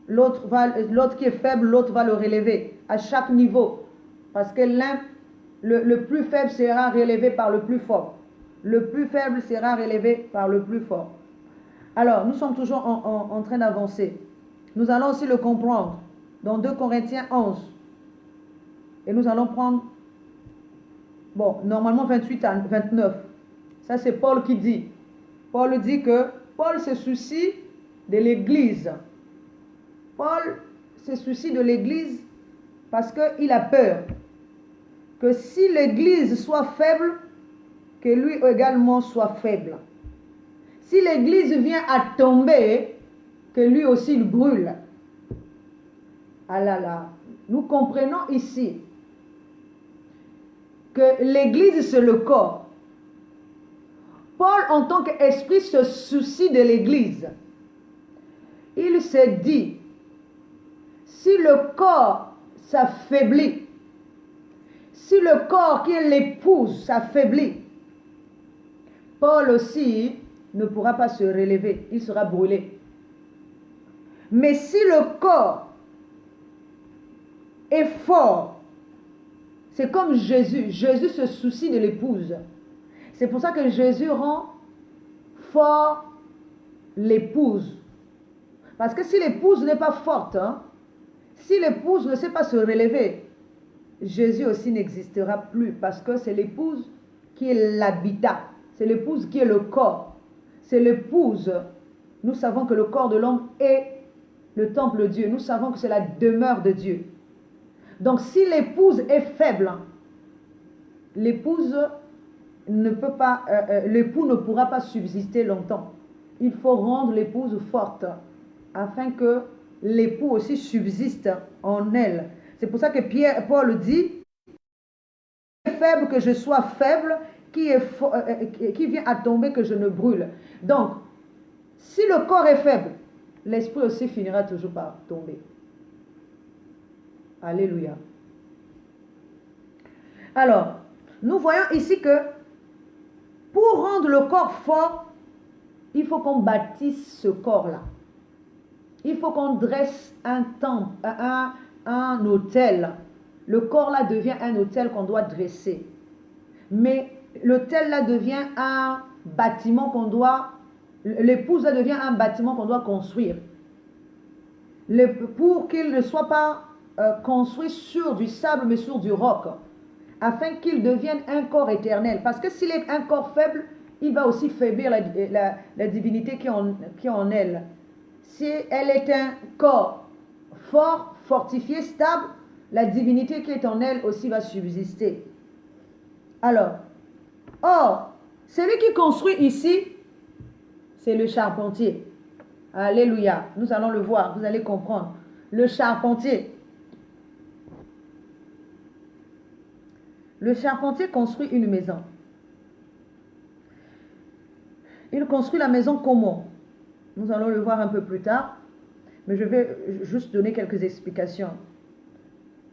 l'autre qui est faible, l'autre va le relever à chaque niveau. Parce que l'un, le plus faible sera relevé par le plus fort. Le plus faible sera relevé par le plus fort. Alors, nous sommes toujours en train d'avancer. Nous allons aussi le comprendre dans 2 Corinthiens 11. Et nous allons prendre, normalement 28 à 29. Ça, c'est Paul qui dit. Paul dit que Paul se soucie de l'Église. Paul se soucie de l'Église parce qu'il a peur que si l'Église soit faible, que lui également soit faible. Si l'Église vient à tomber, que lui aussi il brûle. Ah là là, nous comprenons ici que l'Église c'est le corps. Paul en tant qu'esprit se soucie de l'Église. Il s'est dit, si le corps s'affaiblit, si le corps qui est l'épouse s'affaiblit, Paul aussi ne pourra pas se relever, il sera brûlé. Mais si le corps est fort, c'est comme Jésus. Jésus se soucie de l'épouse. C'est pour ça que Jésus rend fort l'épouse. Parce que si l'épouse n'est pas forte, si l'épouse ne sait pas se relever, Jésus aussi n'existera plus. Parce que c'est l'épouse qui est l'habitat. C'est l'épouse qui est le corps. C'est l'épouse. Nous savons que le corps de l'homme est le temple de Dieu. Nous savons que c'est la demeure de Dieu. Donc si l'épouse est faible, l'épouse ne peut pas, l'époux ne pourra pas subsister longtemps. Il faut rendre l'épouse forte afin que l'époux aussi subsiste en elle. C'est pour ça que Paul dit, faible que je sois faible, qui vient à tomber que je ne brûle. Donc, si le corps est faible, l'esprit aussi finira toujours par tomber. Alléluia. Alors, nous voyons ici que pour rendre le corps fort, il faut qu'on bâtisse ce corps-là. Il faut qu'on dresse un temple, un autel. Le corps-là devient un autel qu'on doit dresser. Mais l'autel-là devient un bâtiment qu'on doit... L'épouse-là devient un bâtiment qu'on doit construire. Pour qu'il ne soit pas construit sur du sable, mais sur du roc. Afin qu'il devienne un corps éternel. Parce que s'il est un corps faible, il va aussi faiblir la divinité qui est en elle. Si elle est un corps fort, fortifié, stable, la divinité qui est en elle aussi va subsister. Alors, celui qui construit ici, c'est le charpentier. Alléluia. Nous allons le voir, vous allez comprendre. Le charpentier. Le charpentier construit une maison. Il construit la maison comment? Nous allons le voir un peu plus tard, mais je vais juste donner quelques explications.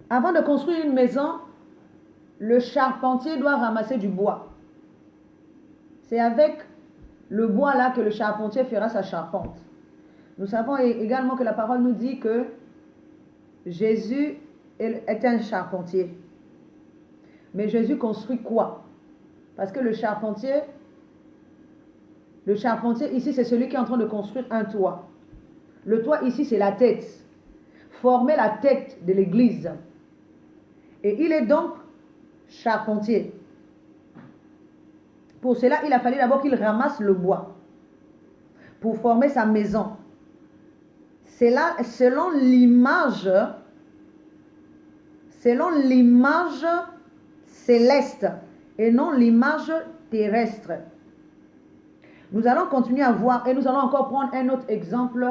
Avant de construire une maison, le charpentier doit ramasser du bois. C'est avec le bois là que le charpentier fera sa charpente. Nous savons également que la parole nous dit que Jésus est un charpentier. Mais Jésus construit quoi? Parce que le charpentier ici, c'est celui qui est en train de construire un toit. Le toit ici, c'est la tête. Former la tête de l'église. Et il est donc charpentier. Pour cela, il a fallu d'abord qu'il ramasse le bois pour former sa maison. C'est là, selon l'image, selon l'image céleste et non l'image terrestre. Nous allons continuer à voir et nous allons encore prendre un autre exemple,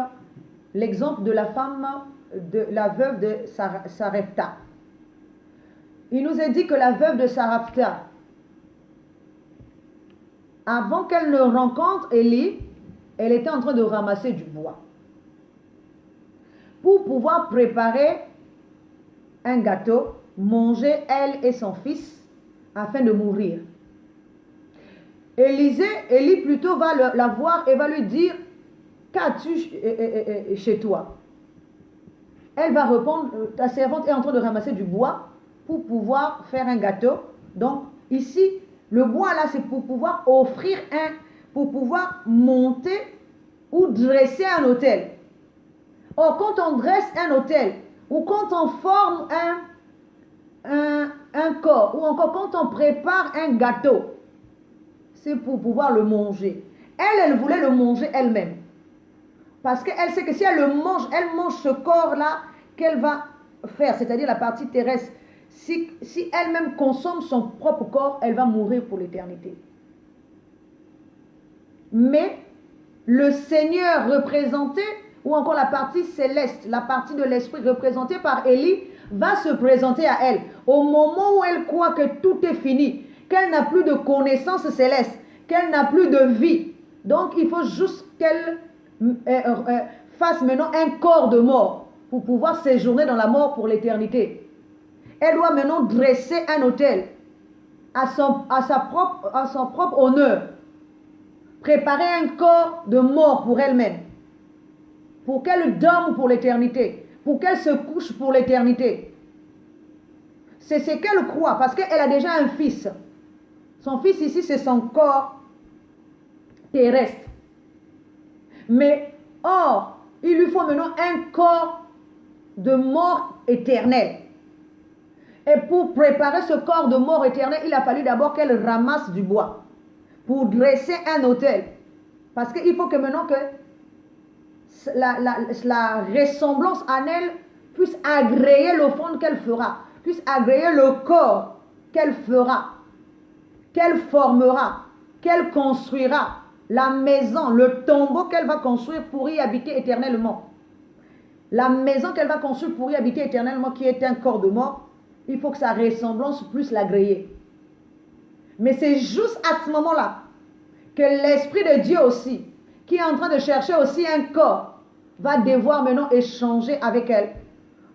l'exemple de la femme, de la veuve de Sarepta. Il nous est dit que la veuve de Sarepta, avant qu'elle ne rencontre Élie, elle était en train de ramasser du bois pour pouvoir préparer un gâteau, manger elle et son fils afin de mourir. Élie plutôt va la voir et va lui dire, qu'as-tu chez toi? Elle va répondre, ta servante est en train de ramasser du bois pour pouvoir faire un gâteau. Donc ici, le bois là, c'est pour pouvoir offrir pour pouvoir monter ou dresser un autel. Or, quand on dresse un autel, ou quand on forme un corps, ou encore quand on prépare un gâteau, c'est pour pouvoir le manger. Elle voulait le manger elle-même. Parce qu'elle sait que si elle mange ce corps-là qu'elle va faire, c'est-à-dire la partie terrestre. Si elle-même consomme son propre corps, elle va mourir pour l'éternité. Mais le Seigneur représenté, ou encore la partie céleste, la partie de l'esprit représentée par Élie, va se présenter à elle. Au moment où elle croit que tout est fini, qu'elle n'a plus de connaissance céleste, qu'elle n'a plus de vie. Donc il faut juste qu'elle fasse maintenant un corps de mort pour pouvoir séjourner dans la mort pour l'éternité. Elle doit maintenant dresser un autel à son propre honneur. Préparer un corps de mort pour elle-même. Pour qu'elle dorme pour l'éternité. Pour qu'elle se couche pour l'éternité. C'est ce qu'elle croit parce qu'elle a déjà un fils. Son fils ici, c'est son corps terrestre. Mais, or, il lui faut maintenant un corps de mort éternelle. Et pour préparer ce corps de mort éternelle, il a fallu d'abord qu'elle ramasse du bois pour dresser un autel. Parce qu'il faut que maintenant que la ressemblance en elle puisse agréer l'offrande qu'elle fera, puisse agréer le corps qu'elle fera, qu'elle formera, qu'elle construira, la maison, le tombeau qu'elle va construire pour y habiter éternellement. La maison qu'elle va construire pour y habiter éternellement, qui est un corps de mort, il faut que sa ressemblance puisse l'agréer. Mais c'est juste à ce moment-là que l'Esprit de Dieu aussi, qui est en train de chercher aussi un corps, va devoir maintenant échanger avec elle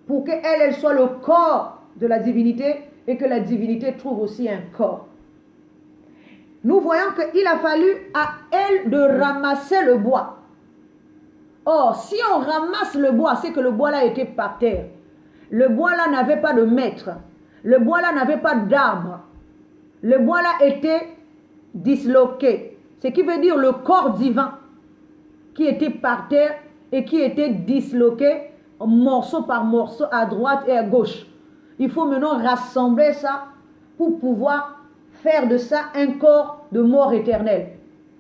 pour qu'elle soit le corps de la divinité et que la divinité trouve aussi un corps. Nous voyons qu'il a fallu à elle de ramasser le bois. Or, si on ramasse le bois, c'est que le bois là était par terre. Le bois là n'avait pas de maître. Le bois là n'avait pas d'arbre. Le bois là était disloqué. Ce qui veut dire le corps divin qui était par terre et qui était disloqué morceau par morceau à droite et à gauche. Il faut maintenant rassembler ça pour pouvoir faire de ça un corps de mort éternelle.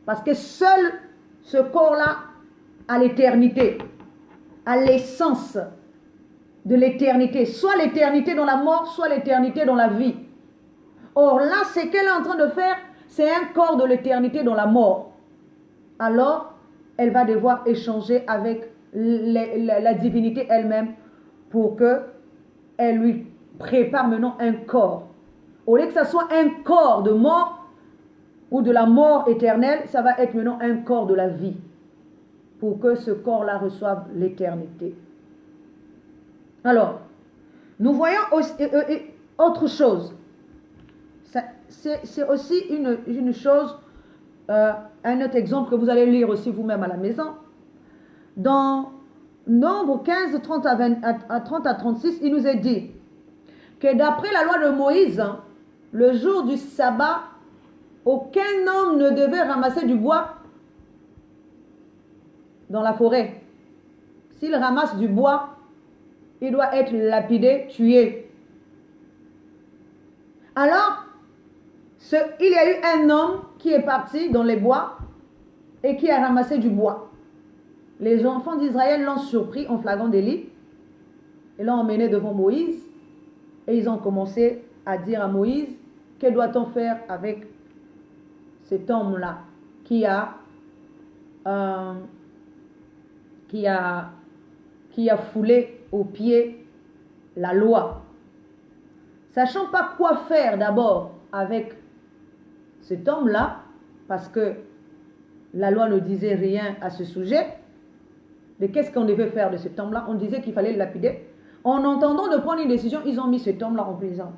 Parce que seul ce corps-là a l'éternité, a l'essence de l'éternité. Soit l'éternité dans la mort, soit l'éternité dans la vie. Or là, ce qu'elle est en train de faire, c'est un corps de l'éternité dans la mort. Alors, elle va devoir échanger avec la divinité elle-même pour qu'elle lui prépare maintenant un corps. Au lieu que ce soit un corps de mort ou de la mort éternelle, ça va être maintenant un corps de la vie pour que ce corps-là reçoive l'éternité. Alors, nous voyons aussi, autre chose. C'est aussi une chose, un autre exemple que vous allez lire aussi vous-même à la maison. Dans Nombre 15, 30 à 36, il nous est dit que d'après la loi de Moïse, le jour du sabbat, aucun homme ne devait ramasser du bois dans la forêt. S'il ramasse du bois, il doit être lapidé, tué. Alors, il y a eu un homme qui est parti dans les bois et qui a ramassé du bois. Les enfants d'Israël l'ont surpris en flagrant délit et l'ont emmené devant Moïse. Et ils ont commencé à dire à Moïse, que doit-on faire avec cet homme-là qui a foulé aux pieds la loi. Sachant pas quoi faire d'abord avec cet homme-là, parce que la loi ne disait rien à ce sujet, de qu'est-ce qu'on devait faire de cet homme-là. On disait qu'il fallait le lapider. En entendant de prendre une décision, ils ont mis cet homme-là en prison.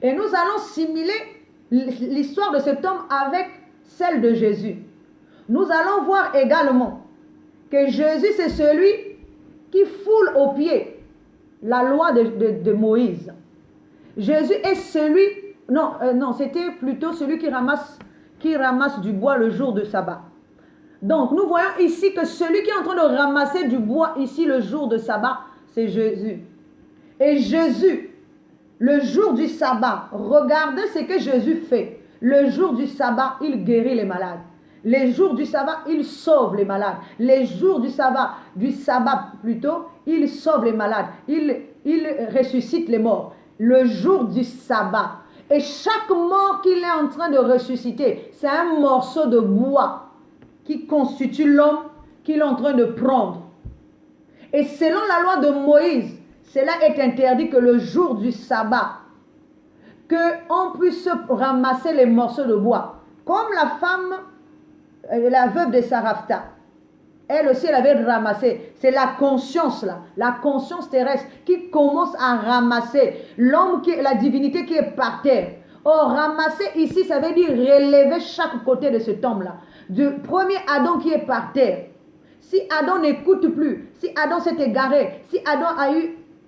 Et nous allons simuler l'histoire de cet homme avec celle de Jésus. Nous allons voir également que Jésus, c'est celui qui foule aux pieds la loi de Moïse. Jésus est celui, non, c'était plutôt celui qui ramasse du bois le jour de sabbat. Donc, nous voyons ici que celui qui est en train de ramasser du bois ici le jour de sabbat, c'est Jésus. Et Jésus, le jour du sabbat, regardez ce que Jésus fait. Le jour du sabbat, il guérit les malades. Les jours du sabbat, il sauve les malades. Les jours du sabbat plutôt, il sauve les malades. Il ressuscite les morts. Le jour du sabbat. Et chaque mort qu'il est en train de ressusciter, c'est un morceau de bois qui constitue l'homme qu'il est en train de prendre. Et selon la loi de Moïse, cela est interdit que le jour du sabbat, qu'on puisse ramasser les morceaux de bois. Comme la femme, la veuve de Sarepta, elle aussi, elle avait ramassé. C'est la conscience là, la conscience terrestre qui commence à ramasser l'homme, la divinité qui est par terre. Or, ramasser ici, ça veut dire relever chaque côté de cet homme-là. Du premier Adam qui est par terre. Si Adam n'écoute plus, si Adam s'est égaré, si Adam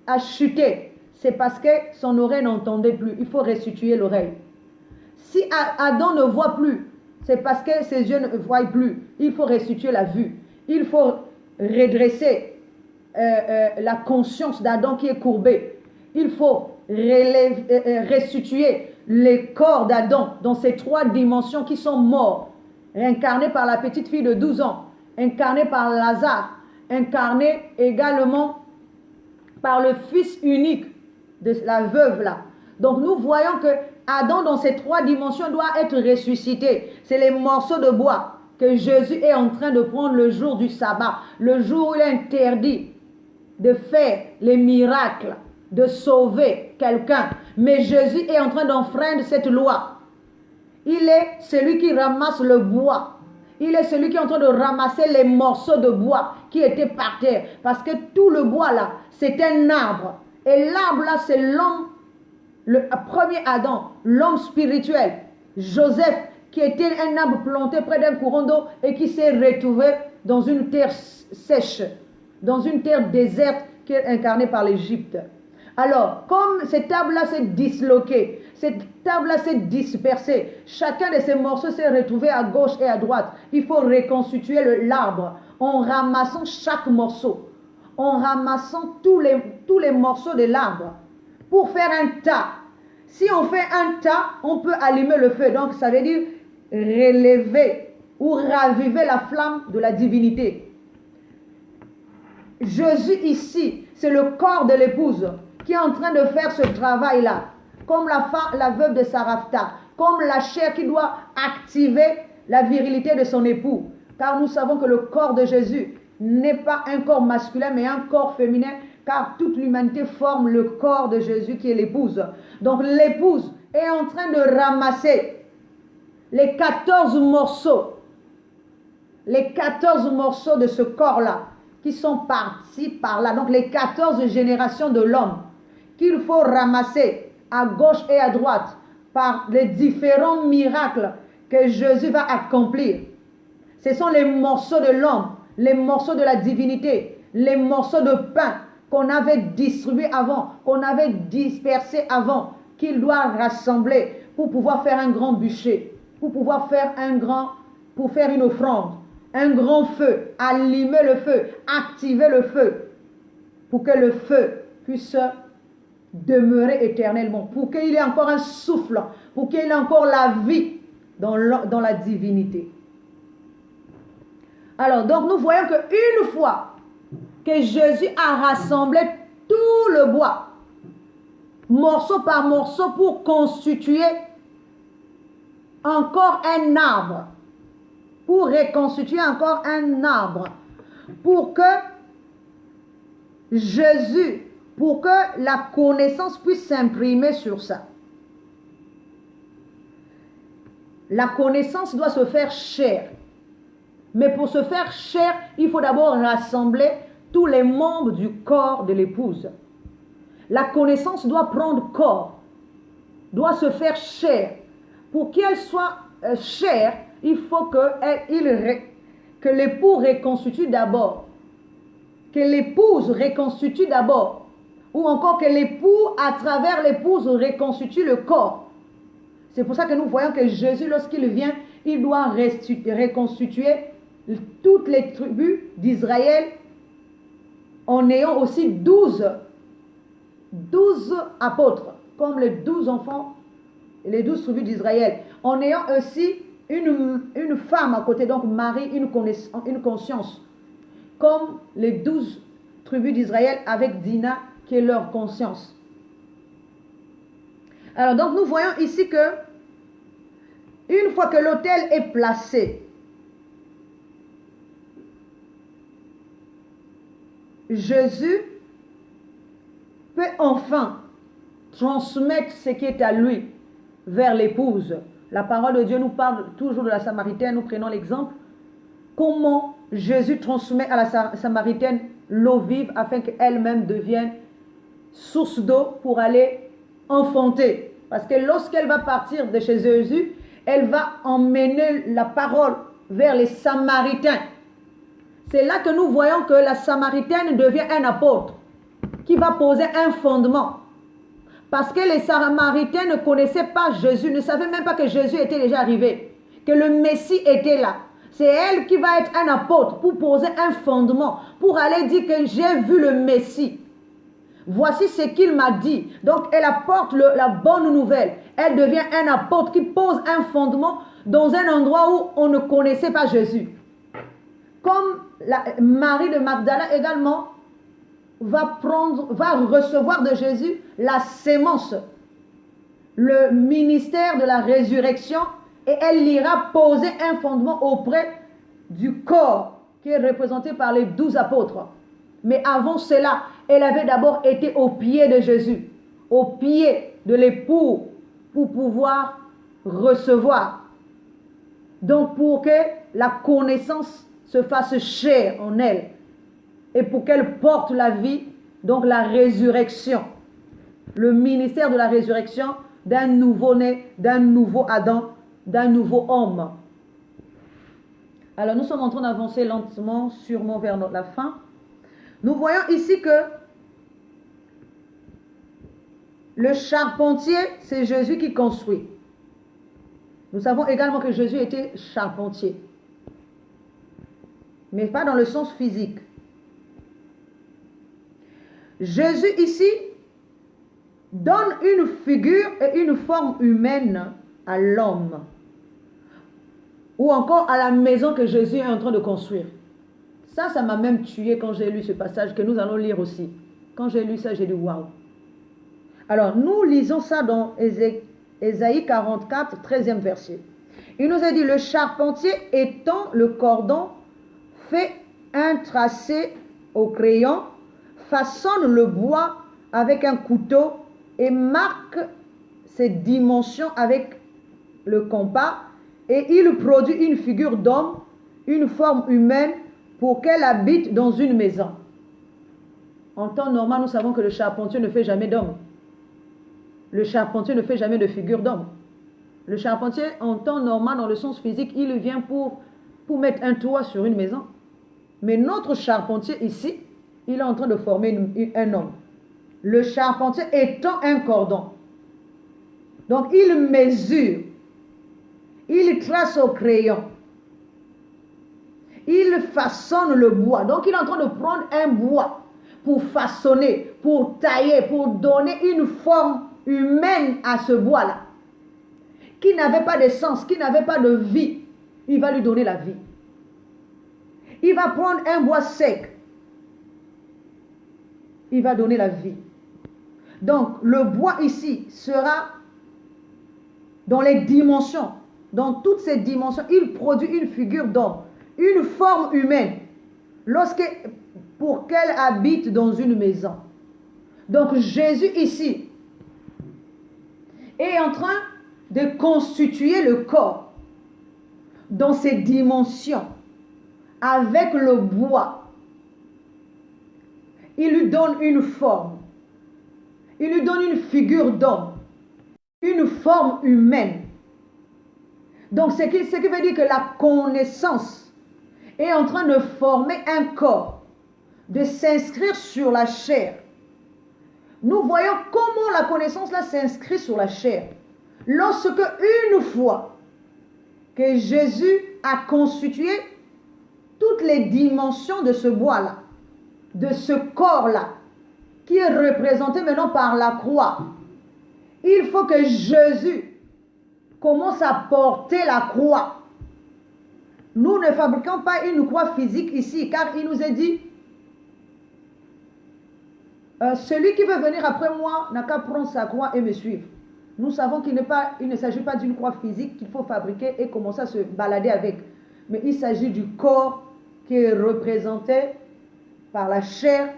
a chuté, c'est parce que son oreille n'entendait plus. Il faut restituer l'oreille. Si Adam ne voit plus, c'est parce que ses yeux ne voient plus. Il faut restituer la vue. Il faut redresser la conscience d'Adam qui est courbée. Il faut restituer les corps d'Adam dans ces 3 dimensions qui sont morts, incarnés par la petite fille de 12 ans, incarnés par Lazare, incarnés également par le fils unique de la veuve là. Donc nous voyons que Adam dans ces 3 dimensions doit être ressuscité. C'est les morceaux de bois que Jésus est en train de prendre le jour du sabbat, le jour où il est interdit de faire les miracles, de sauver quelqu'un. Mais Jésus est en train d'enfreindre cette loi. Il est celui qui ramasse le bois. Il est celui qui est en train de ramasser les morceaux de bois qui étaient par terre. Parce que tout le bois là, c'est un arbre. Et l'arbre là, c'est l'homme, le premier Adam, l'homme spirituel. Joseph, qui était un arbre planté près d'un courant d'eau et qui s'est retrouvé dans une terre sèche, dans une terre déserte qui est incarnée par l'Égypte. Alors, comme cet arbre-là s'est disloqué, cet arbre-là s'est dispersé, chacun de ces morceaux s'est retrouvé à gauche et à droite. Il faut reconstituer l'arbre en ramassant chaque morceau, en ramassant tous les morceaux de l'arbre pour faire un tas. Si on fait un tas, on peut allumer le feu. Donc, ça veut dire relever ou raviver la flamme de la divinité. Jésus ici, c'est le corps de l'épouse qui est en train de faire ce travail-là, comme la veuve de Sarepta, comme la chair qui doit activer la virilité de son époux. Car nous savons que le corps de Jésus n'est pas un corps masculin, mais un corps féminin, car toute l'humanité forme le corps de Jésus qui est l'épouse. Donc l'épouse est en train de ramasser les 14 morceaux de ce corps-là, qui sont partis par là. Donc les 14 générations de l'homme, qu'il faut ramasser à gauche et à droite par les différents miracles que Jésus va accomplir. Ce sont les morceaux de l'homme, les morceaux de la divinité, les morceaux de pain qu'on avait distribués avant, qu'on avait dispersés avant, qu'il doit rassembler pour pouvoir faire un grand bûcher, pour pouvoir faire pour faire une offrande, un grand feu, allumer le feu, activer le feu, pour que le feu puisse demeurer éternellement, pour qu'il y ait encore un souffle, pour qu'il y ait encore la vie dans la divinité. Alors, donc nous voyons qu'une fois que Jésus a rassemblé tout le bois, morceau par morceau pour constituer encore un arbre. Pour reconstituer encore un arbre. Pour que Jésus, pour que la connaissance puisse s'imprimer sur ça. La connaissance doit se faire chair. Mais pour se faire chair, il faut d'abord rassembler tous les membres du corps de l'épouse. La connaissance doit prendre corps, doit se faire chair. Pour qu'elle soit chair, il faut que l'époux reconstitue d'abord. Que l'épouse reconstitue d'abord. Ou encore que l'époux, à travers l'épouse, reconstitue le corps. C'est pour ça que nous voyons que Jésus, lorsqu'il vient, il doit reconstituer toutes les tribus d'Israël en ayant aussi 12 apôtres, comme les 12 enfants et les 12 tribus d'Israël, en ayant aussi une femme à côté, donc Marie, une conscience, comme les 12 tribus d'Israël avec Dina qui est leur conscience. Alors donc nous voyons ici que une fois que l'autel est placé, Jésus peut enfin transmettre ce qui est à lui vers l'épouse. La parole de Dieu nous parle toujours de la Samaritaine. Nous prenons l'exemple. Comment Jésus transmet à la Samaritaine l'eau vive afin qu'elle-même devienne source d'eau pour aller enfanter. Parce que lorsqu'elle va partir de chez Jésus, elle va emmener la parole vers les Samaritains. C'est là que nous voyons que la Samaritaine devient un apôtre qui va poser un fondement. Parce que les Samaritains ne connaissaient pas Jésus, ne savaient même pas que Jésus était déjà arrivé, que le Messie était là. C'est elle qui va être un apôtre pour poser un fondement, pour aller dire que j'ai vu le Messie. Voici ce qu'il m'a dit. Donc elle apporte la bonne nouvelle. Elle devient un apôtre qui pose un fondement dans un endroit où on ne connaissait pas Jésus. Comme Marie de Magdala également va recevoir de Jésus la sémence, le ministère de la résurrection, et elle ira poser un fondement auprès du corps qui est représenté par les 12 apôtres. Mais avant cela, elle avait d'abord été au pied de Jésus, au pied de l'époux, pour pouvoir recevoir. Donc pour que la connaissance se fasse chair en elle, et pour qu'elle porte la vie, donc la résurrection, le ministère de la résurrection d'un nouveau-né, d'un nouveau Adam, d'un nouveau homme. Alors nous sommes en train d'avancer lentement, sûrement vers la fin. Nous voyons ici que le charpentier, c'est Jésus qui construit. Nous savons également que Jésus était charpentier, mais pas dans le sens physique. Jésus ici donne une figure et une forme humaine à l'homme, ou encore à la maison que Jésus est en train de construire. Ça m'a même tué quand j'ai lu ce passage que nous allons lire aussi. Quand j'ai lu ça, j'ai dit waouh. Alors, nous lisons ça dans Ésaïe 44, 13e verset. Il nous a dit, le charpentier étend le cordon, fait un tracé au crayon, façonne le bois avec un couteau et marque ses dimensions avec le compas, et il produit une figure d'homme, une forme humaine, pour qu'elle habite dans une maison. En temps normal, nous savons que le charpentier ne fait jamais d'homme. Le charpentier ne fait jamais de figure d'homme. Le charpentier, en temps normal, dans le sens physique, il vient pour mettre un toit sur une maison. Mais notre charpentier ici, il est en train de former un homme. Le charpentier étend un cordon. Donc, il mesure. Il trace au crayon. Il façonne le bois. Donc, il est en train de prendre un bois pour façonner, pour tailler, pour donner une forme humaine à ce bois-là. Qui n'avait pas de sens, qui n'avait pas de vie. Il va lui donner la vie. Il va prendre un bois sec. Il va donner la vie. Donc, le bois ici sera dans les dimensions, dans toutes ces dimensions, il produit une figure d'homme, une forme humaine, pour qu'elle habite dans une maison. Donc, Jésus ici est en train de constituer le corps dans ses dimensions avec le bois. Il lui donne une forme, il lui donne une figure d'homme, une forme humaine. Donc, ce qui veut dire que la connaissance est en train de former un corps, de s'inscrire sur la chair. Nous voyons comment la connaissance là s'inscrit sur la chair. Lorsque une fois que Jésus a constitué toutes les dimensions de ce bois-là, de ce corps-là, qui est représenté maintenant par la croix, il faut que Jésus commence à porter la croix. Nous ne fabriquons pas une croix physique ici, car il nous est dit, celui qui veut venir après moi n'a qu'à prendre sa croix et me suivre. Nous savons qu'il ne s'agit pas d'une croix physique qu'il faut fabriquer et commencer à se balader avec. Mais il s'agit du corps qui est représenté par la chair,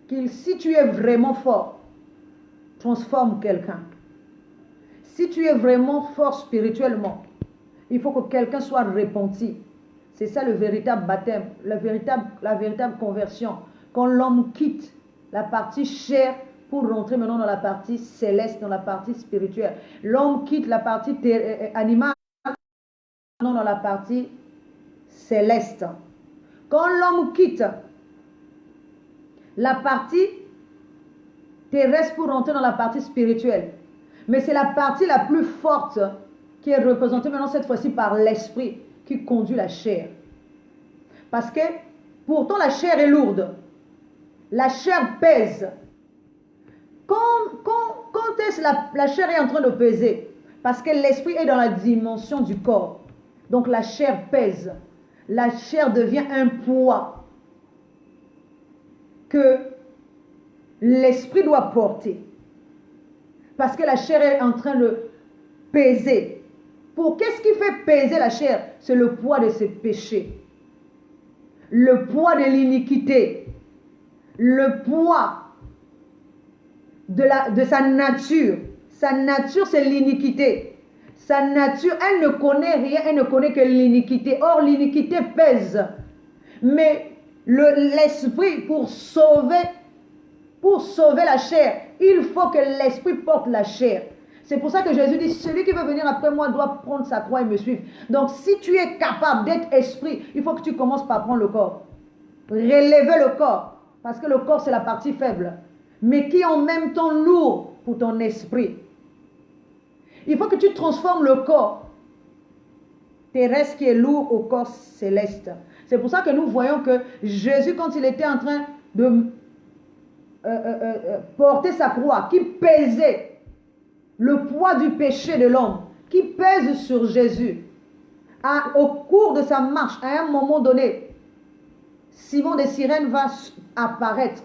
qu'il, si tu es vraiment fort, transforme quelqu'un. Si tu es vraiment fort spirituellement, il faut que quelqu'un soit repenti. C'est ça le véritable baptême, la véritable conversion. Quand l'homme quitte la partie chair pour rentrer maintenant dans la partie céleste, dans la partie spirituelle. L'homme quitte la partie animale dans la partie céleste. Quand l'homme quitte la partie terrestre pour rentrer dans la partie spirituelle, mais c'est la partie la plus forte qui est représentée maintenant cette fois-ci par l'esprit qui conduit la chair. Parce que pourtant la chair est lourde. La chair pèse. Quand est-ce la chair est en train de peser? Parce que l'esprit est dans la dimension du corps. Donc la chair pèse. La chair devient un poids que l'esprit doit porter. Parce que la chair est en train de peser. Qu'est-ce qui fait peser la chair? C'est le poids de ses péchés. Le poids de l'iniquité. Le poids de sa nature. Sa nature, c'est l'iniquité. Sa nature, elle ne connaît rien, elle ne connaît que l'iniquité. Or, l'iniquité pèse. Mais l'esprit, pour sauver la chair, il faut que l'esprit porte la chair. C'est pour ça que Jésus dit, celui qui veut venir après moi doit prendre sa croix et me suivre. Donc, si tu es capable d'être esprit, il faut que tu commences par prendre le corps. Relever le corps. Parce que le corps, c'est la partie faible. Mais qui est en même temps lourd pour ton esprit. Il faut que tu transformes le corps terrestre qui est lourd au corps céleste. C'est pour ça que nous voyons que Jésus, quand il était en train de porter sa croix, qui pesait le poids du péché de l'homme, qui pèse sur Jésus, au cours de sa marche, à un moment donné, Simon de Cyrène va apparaître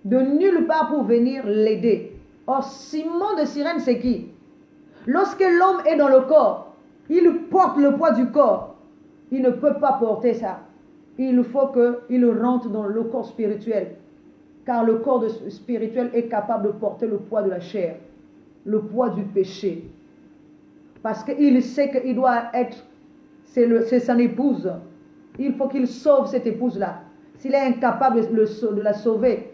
de nulle part pour venir l'aider. Or, Simon de Cyrène, c'est qui? Lorsque l'homme est dans le corps, il porte le poids du corps. Il ne peut pas porter ça. Il faut qu'il rentre dans le corps spirituel. Car le corps spirituel est capable de porter le poids de la chair, le poids du péché. Parce qu'il sait qu'il doit être, c'est son épouse. Il faut qu'il sauve cette épouse-là. S'il est incapable de la sauver,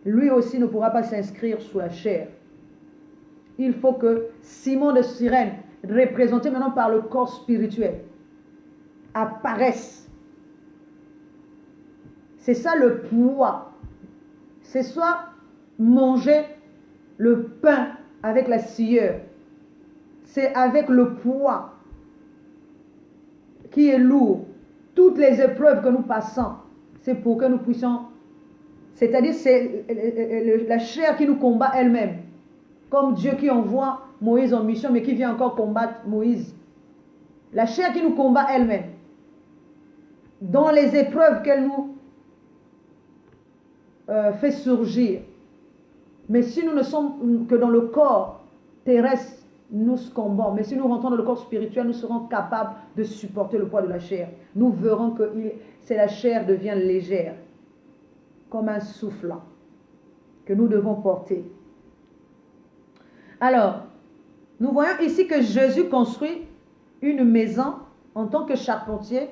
lui aussi ne pourra pas s'inscrire sous la chair. Il faut que Simon de Cyrène, représenté maintenant par le corps spirituel, apparaisse. C'est ça le poids. C'est soit manger le pain avec la sueur. C'est avec le poids qui est lourd. Toutes les épreuves que nous passons, c'est pour que nous puissions... C'est-à-dire, c'est la chair qui nous combat elle-même. Comme Dieu qui envoie Moïse en mission, mais qui vient encore combattre Moïse. La chair qui nous combat elle-même. Dans les épreuves qu'elle nous fait surgir, Mais si nous ne sommes que dans le corps terrestre, nous succombons. Mais si nous rentrons dans le corps spirituel, nous serons capables de supporter le poids de la chair. Nous verrons que la chair devient légère, comme un souffle que nous devons porter. Alors, nous voyons ici que Jésus construit une maison en tant que charpentier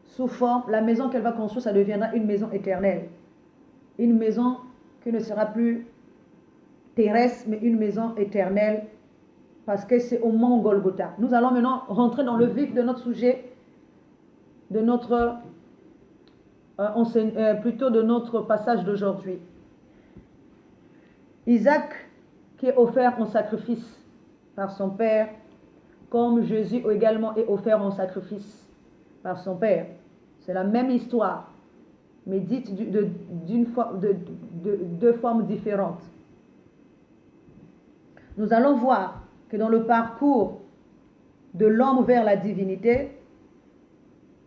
sous forme. La maison qu'elle va construire, ça deviendra une maison éternelle. Une maison qui ne sera plus terrestre, mais une maison éternelle, parce que c'est au mont Golgotha. Nous allons maintenant rentrer dans le vif de notre sujet, de notre plutôt de notre passage d'aujourd'hui. Isaac qui est offert en sacrifice par son père, comme Jésus également est offert en sacrifice par son père. C'est la même histoire, mais dite de deux formes différentes. Nous allons voir que dans le parcours de l'homme vers la divinité,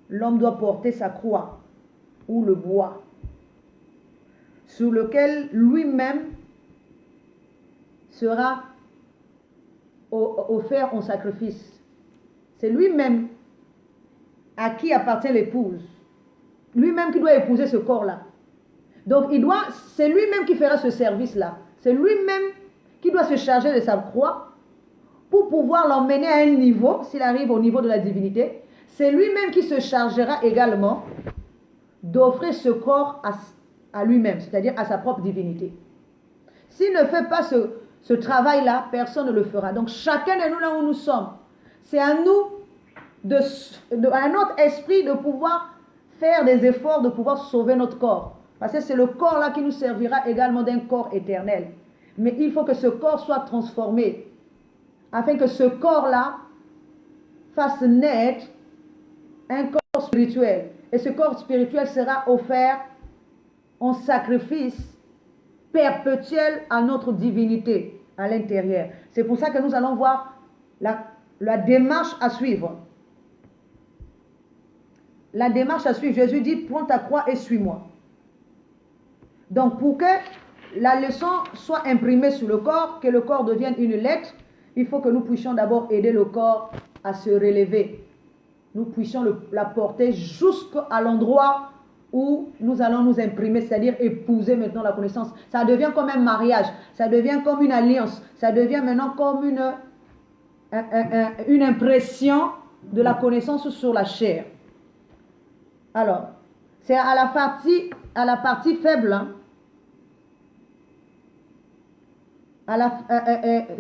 l'homme doit porter sa croix ou le bois, sur lequel lui-même sera offert en sacrifice. C'est lui-même à qui appartient l'épouse. Lui-même qui doit épouser ce corps-là. Donc c'est lui-même qui fera ce service-là. C'est lui-même qui doit se charger de sa croix pour pouvoir l'emmener à un niveau, s'il arrive au niveau de la divinité. C'est lui-même qui se chargera également d'offrir ce corps à lui-même, c'est-à-dire à sa propre divinité. S'il ne fait pas ce travail-là, personne ne le fera. Donc chacun de nous là où nous sommes, c'est à nous, à notre esprit de pouvoir faire des efforts, de pouvoir sauver notre corps. Parce que c'est le corps-là qui nous servira également d'un corps éternel. Mais il faut que ce corps soit transformé, afin que ce corps-là fasse naître un corps spirituel. Et ce corps spirituel sera offert en sacrifice perpétuel à notre divinité à l'intérieur. C'est pour ça que nous allons voir la démarche à suivre. La démarche à suivre, Jésus dit, prends ta croix et suis-moi. Donc pour que la leçon soit imprimée sur le corps, que le corps devienne une lettre, il faut que nous puissions d'abord aider le corps à se relever. Nous puissions la porter jusqu'à l'endroit où nous allons nous imprimer, c'est-à-dire épouser maintenant la connaissance. Ça devient comme un mariage, ça devient comme une alliance, ça devient maintenant comme une impression de la connaissance sur la chair. Alors, c'est à la partie faible, hein.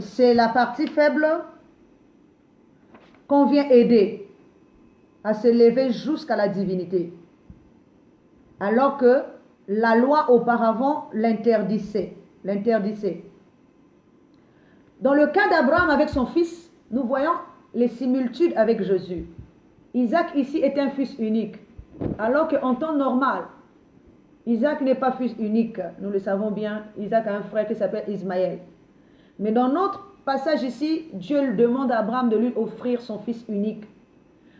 C'est la partie faible qu'on vient aider à se lever jusqu'à la divinité. Alors que la loi auparavant l'interdisait. Dans le cas d'Abraham avec son fils, nous voyons les similitudes avec Jésus. Isaac ici est un fils unique, alors qu'en temps normal, Isaac n'est pas fils unique. Nous le savons bien, Isaac a un frère qui s'appelle Ismaël. Mais dans notre passage ici, Dieu demande à Abraham de lui offrir son fils unique.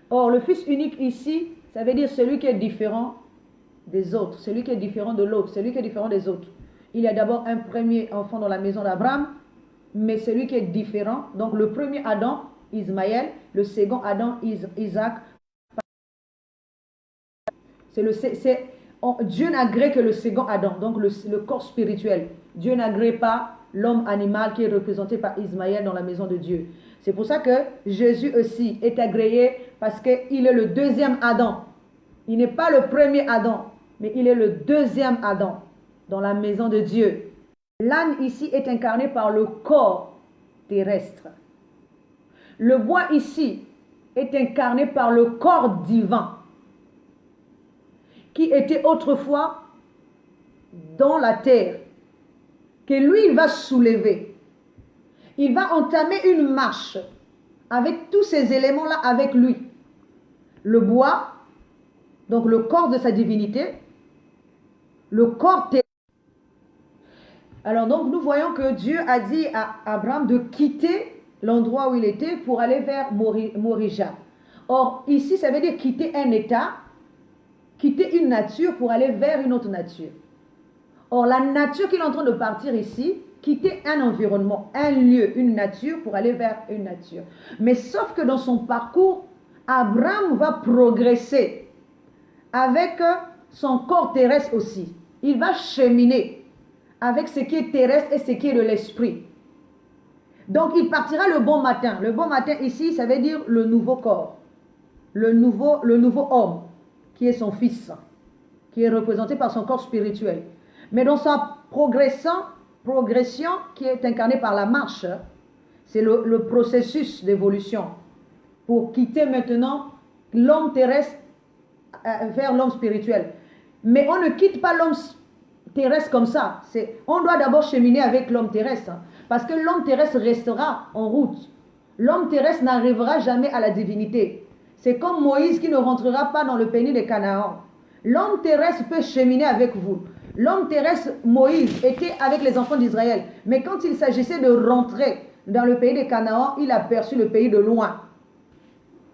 Or, le fils unique ici, ça veut dire celui qui est différent des autres, celui qui est différent de l'autre, celui qui est différent des autres. Il y a d'abord un premier enfant dans la maison d'Abraham, mais celui qui est différent, donc le premier Adam, Ismaël, le second Adam, Isaac. Dieu n'agrée que le second Adam, donc le corps spirituel. Dieu n'agrée pas l'homme animal qui est représenté par Ismaël dans la maison de Dieu. C'est pour ça que Jésus aussi est agréé parce qu'il est le deuxième Adam. Il n'est pas le premier Adam, mais il est le deuxième Adam dans la maison de Dieu. L'âne ici est incarné par le corps terrestre. Le bois ici est incarné par le corps divin qui était autrefois dans la terre, que lui il va soulever. Il va entamer une marche avec tous ces éléments-là avec lui. Le bois, donc le corps de sa divinité, le corps terrestre. Alors donc nous voyons que Dieu a dit à Abraham de quitter l'endroit où il était pour aller vers Morija. Or ici ça veut dire quitter un état, quitter une nature pour aller vers une autre nature. Or, la nature qu'il est en train de partir ici, quitter un environnement, un lieu, une nature pour aller vers une nature. Mais sauf que dans son parcours, Abraham va progresser avec son corps terrestre aussi. Il va cheminer avec ce qui est terrestre et ce qui est de l'esprit. Donc, il partira le bon matin. Le bon matin ici, ça veut dire le nouveau corps. Le nouveau homme, qui est son fils, qui est représenté par son corps spirituel. Mais dans sa progression qui est incarnée par la marche, c'est le processus d'évolution pour quitter maintenant l'homme terrestre vers l'homme spirituel. Mais on ne quitte pas l'homme terrestre comme ça. On doit d'abord cheminer avec l'homme terrestre, parce que l'homme terrestre restera en route. L'homme terrestre n'arrivera jamais à la divinité. C'est comme Moïse qui ne rentrera pas dans le pays de Canaan. L'homme terrestre peut cheminer avec vous. L'homme terrestre, Moïse, était avec les enfants d'Israël. Mais quand il s'agissait de rentrer dans le pays de Canaan, il a aperçu le pays de loin.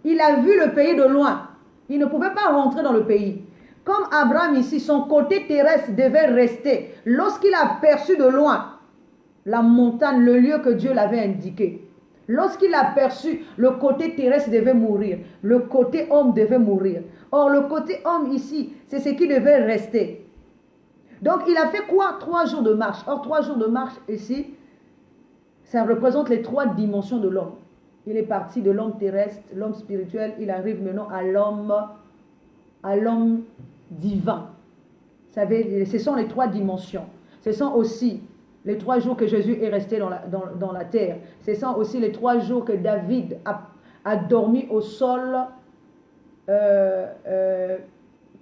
Il a vu le pays de loin. Il ne pouvait pas rentrer dans le pays. Comme Abraham ici, son côté terrestre devait rester. Lorsqu'il a aperçu de loin la montagne, le lieu que Dieu l'avait indiqué. Lorsqu'il a aperçu, le côté terrestre devait mourir. Le côté homme devait mourir. Or, le côté homme ici, c'est ce qui devait rester. Donc, il a fait quoi? 3 jours de marche. Or, 3 jours de marche ici, ça représente les 3 dimensions de l'homme. Il est parti de l'homme terrestre, l'homme spirituel. Il arrive maintenant à l'homme divin. Vous savez, ce sont les 3 dimensions. Ce sont aussi les 3 jours que Jésus est resté dans la terre. Ce sont aussi les 3 jours que David a dormi au sol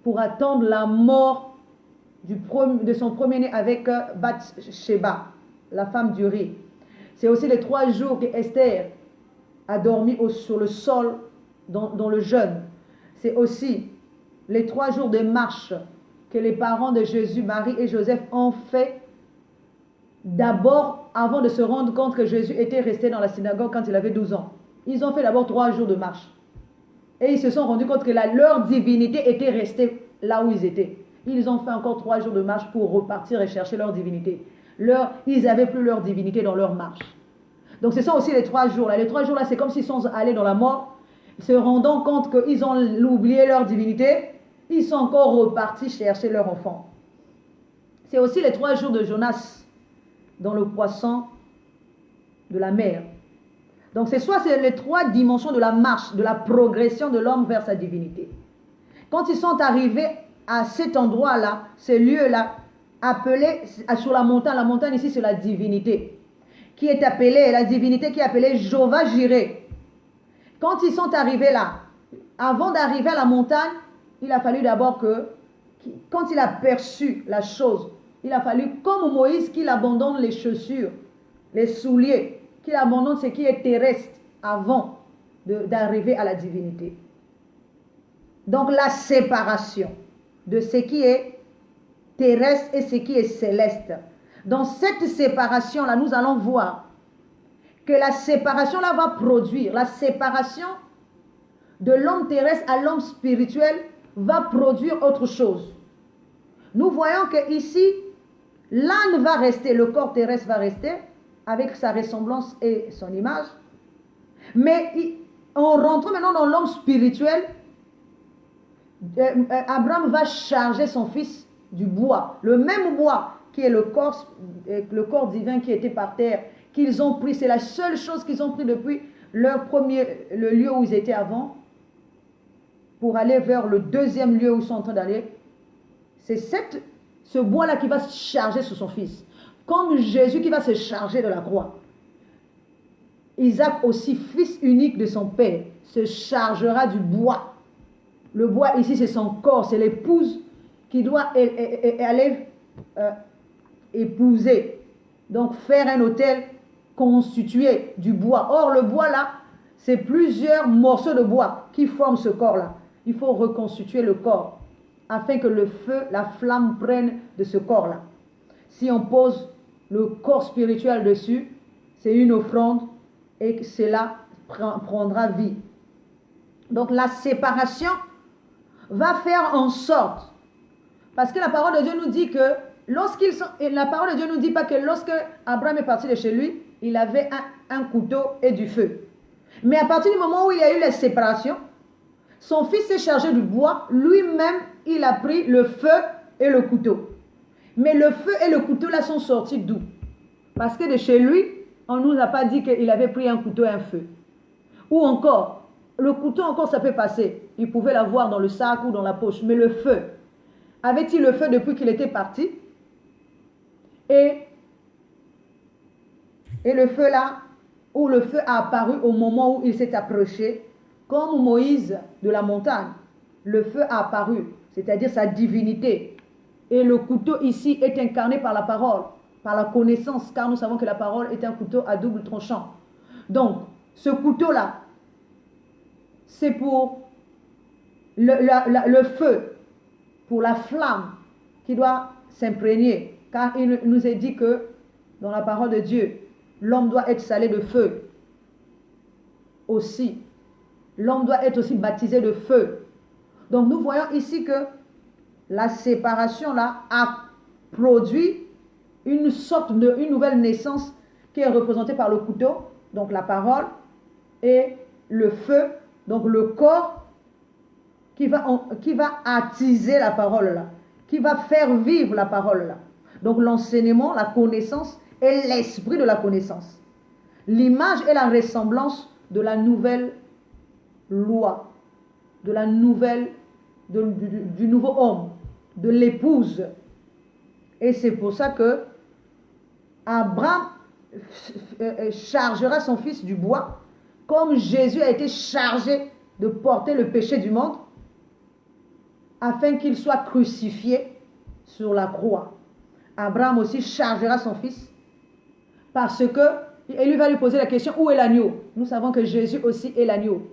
pour attendre la mort de son premier-né avec Bathsheba, la femme d'Uri. C'est aussi les 3 jours que Esther a dormi sur le sol dans le jeûne. C'est aussi les 3 jours de marche que les parents de Jésus, Marie et Joseph ont fait d'abord avant de se rendre compte que Jésus était resté dans la synagogue quand il avait 12 ans. Ils ont fait d'abord 3 jours de marche. Et ils se sont rendus compte que leur divinité était restée là où ils étaient. Ils ont fait encore 3 jours de marche pour repartir et chercher leur divinité. Ils n'avaient plus leur divinité dans leur marche. Donc ce sont aussi les 3 jours là. Les 3 jours là, c'est comme s'ils sont allés dans la mort, se rendant compte qu'ils ont oublié leur divinité. Ils sont encore repartis chercher leur enfant. C'est aussi les 3 jours de Jonas dans le poisson de la mer. Donc c'est les 3 dimensions de la marche, de la progression de l'homme vers sa divinité. Quand ils sont arrivés à cet endroit-là, ce lieu-là, appelé sur la montagne ici c'est la divinité, la divinité qui est appelée Jéhovah Jireh. Quand ils sont arrivés là, avant d'arriver à la montagne, il a fallu d'abord quand il a perçu la chose, il a fallu, comme Moïse, qu'il abandonne les chaussures, les souliers, qu'il abandonne ce qui est terrestre avant d'arriver à la divinité. Donc la séparation de ce qui est terrestre et ce qui est céleste. Dans cette séparation-là, nous allons voir que la séparation-là va produire, la séparation de l'homme terrestre à l'homme spirituel va produire autre chose. Nous voyons que ici, l'âne va rester, le corps terrestre va rester avec sa ressemblance et son image. Mais en rentrant maintenant dans l'homme spirituel, Abraham va charger son fils du bois. Le même bois qui est le corps divin qui était par terre, qu'ils ont pris. C'est la seule chose qu'ils ont pris depuis le lieu où ils étaient avant, pour aller vers le deuxième lieu où ils sont en train d'aller. C'est ce bois-là qui va se charger sur son fils. Comme Jésus qui va se charger de la croix. Isaac aussi, fils unique de son père, se chargera du bois. Le bois ici, c'est son corps, c'est l'épouse qui doit aller épouser. Donc faire un autel constitué du bois. Or, le bois là, c'est plusieurs morceaux de bois qui forment ce corps-là. Il faut reconstituer le corps afin que le feu, la flamme prenne de ce corps-là. Si on pose le corps spirituel dessus, c'est une offrande et cela prendra vie. Donc la séparation va faire en sorte, parce que la parole de Dieu nous dit que et la parole de Dieu ne nous dit pas que lorsque Abraham est parti de chez lui, il avait un couteau et du feu. Mais à partir du moment où il y a eu la séparation, son fils s'est chargé du bois, lui-même, il a pris le feu et le couteau. Mais le feu et le couteau là sont sortis d'où? Parce que de chez lui, on ne nous a pas dit qu'il avait pris un couteau et un feu. Ou encore, le couteau encore ça peut passer. Il pouvait l'avoir dans le sac ou dans la poche. Mais le feu, avait-il le feu depuis qu'il était parti? Et le feu là, où le feu a apparu au moment où il s'est approché, comme Moïse de la montagne, le feu a apparu, c'est-à-dire sa divinité. Et le couteau ici est incarné par la parole, par la connaissance, car nous savons que la parole est un couteau à double tranchant. Donc, ce couteau-là, c'est pour le feu, pour la flamme qui doit s'imprégner. Car il nous est dit que, dans la parole de Dieu, l'homme doit être salé de feu aussi. L'homme doit être aussi baptisé de feu. Donc nous voyons ici que la séparation là a produit une nouvelle naissance qui est représentée par le couteau, donc la parole, et le feu, donc le corps qui va attiser la parole là, qui va faire vivre la parole là. Donc l'enseignement, la connaissance et l'esprit de la connaissance. L'image et la ressemblance de la nouvelle loi, de la nouvelle, du nouveau homme, de l'épouse. Et c'est pour ça que Abraham chargera son fils du bois, comme Jésus a été chargé de porter le péché du monde, afin qu'il soit crucifié sur la croix. Abraham aussi chargera son fils, parce que, et lui va lui poser la question, où est l'agneau? Nous savons que Jésus aussi est l'agneau.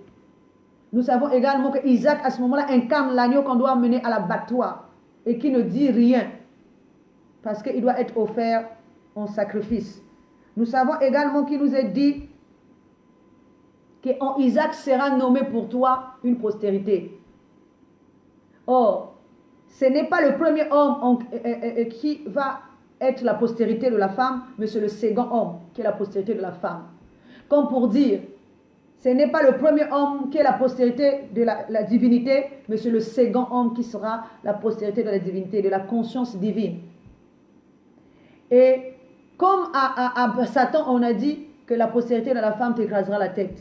Nous savons également que Isaac, à ce moment-là, incarne l'agneau qu'on doit mener à l'abattoir et qui ne dit rien parce qu'il doit être offert en sacrifice. Nous savons également qu'il nous est dit qu'en Isaac sera nommé pour toi une postérité. Or, ce n'est pas le premier homme qui va être la postérité de la femme, mais c'est le second homme qui est la postérité de la femme. Comme pour dire, ce n'est pas le premier homme qui est la postérité de la divinité, mais c'est le second homme qui sera la postérité de la divinité, de la conscience divine. Et comme à Satan, on a dit que la postérité de la femme t'écrasera la tête.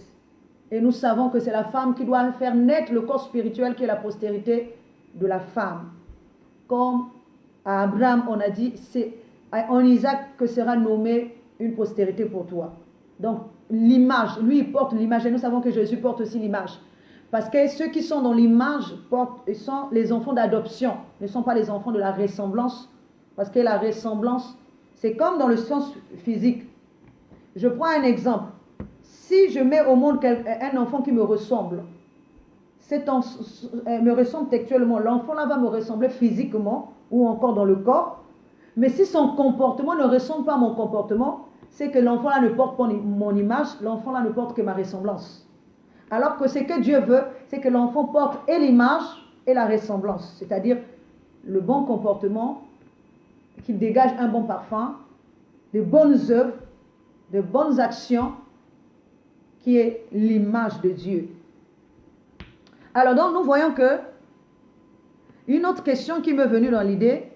Et nous savons que c'est la femme qui doit faire naître le corps spirituel qui est la postérité de la femme. Comme à Abraham, on a dit, c'est en Isaac que sera nommée une postérité pour toi. Donc, l'image, lui, il porte l'image. Et nous savons que Jésus porte aussi l'image. Parce que ceux qui sont dans l'image sont les enfants d'adoption, ne sont pas les enfants de la ressemblance. Parce que la ressemblance, c'est comme dans le sens physique. Je prends un exemple. Si je mets au monde un enfant qui me ressemble, me ressemble textuellement, l'enfant là va me ressembler physiquement ou encore dans le corps. Mais si son comportement ne ressemble pas à mon comportement, c'est que l'enfant là ne porte pas mon image, l'enfant là ne porte que ma ressemblance. Alors que ce que Dieu veut, c'est que l'enfant porte et l'image et la ressemblance, c'est-à-dire le bon comportement, qu'il dégage un bon parfum, de bonnes œuvres, de bonnes actions, qui est l'image de Dieu. Alors donc nous voyons que une autre question qui m'est venue dans l'idée,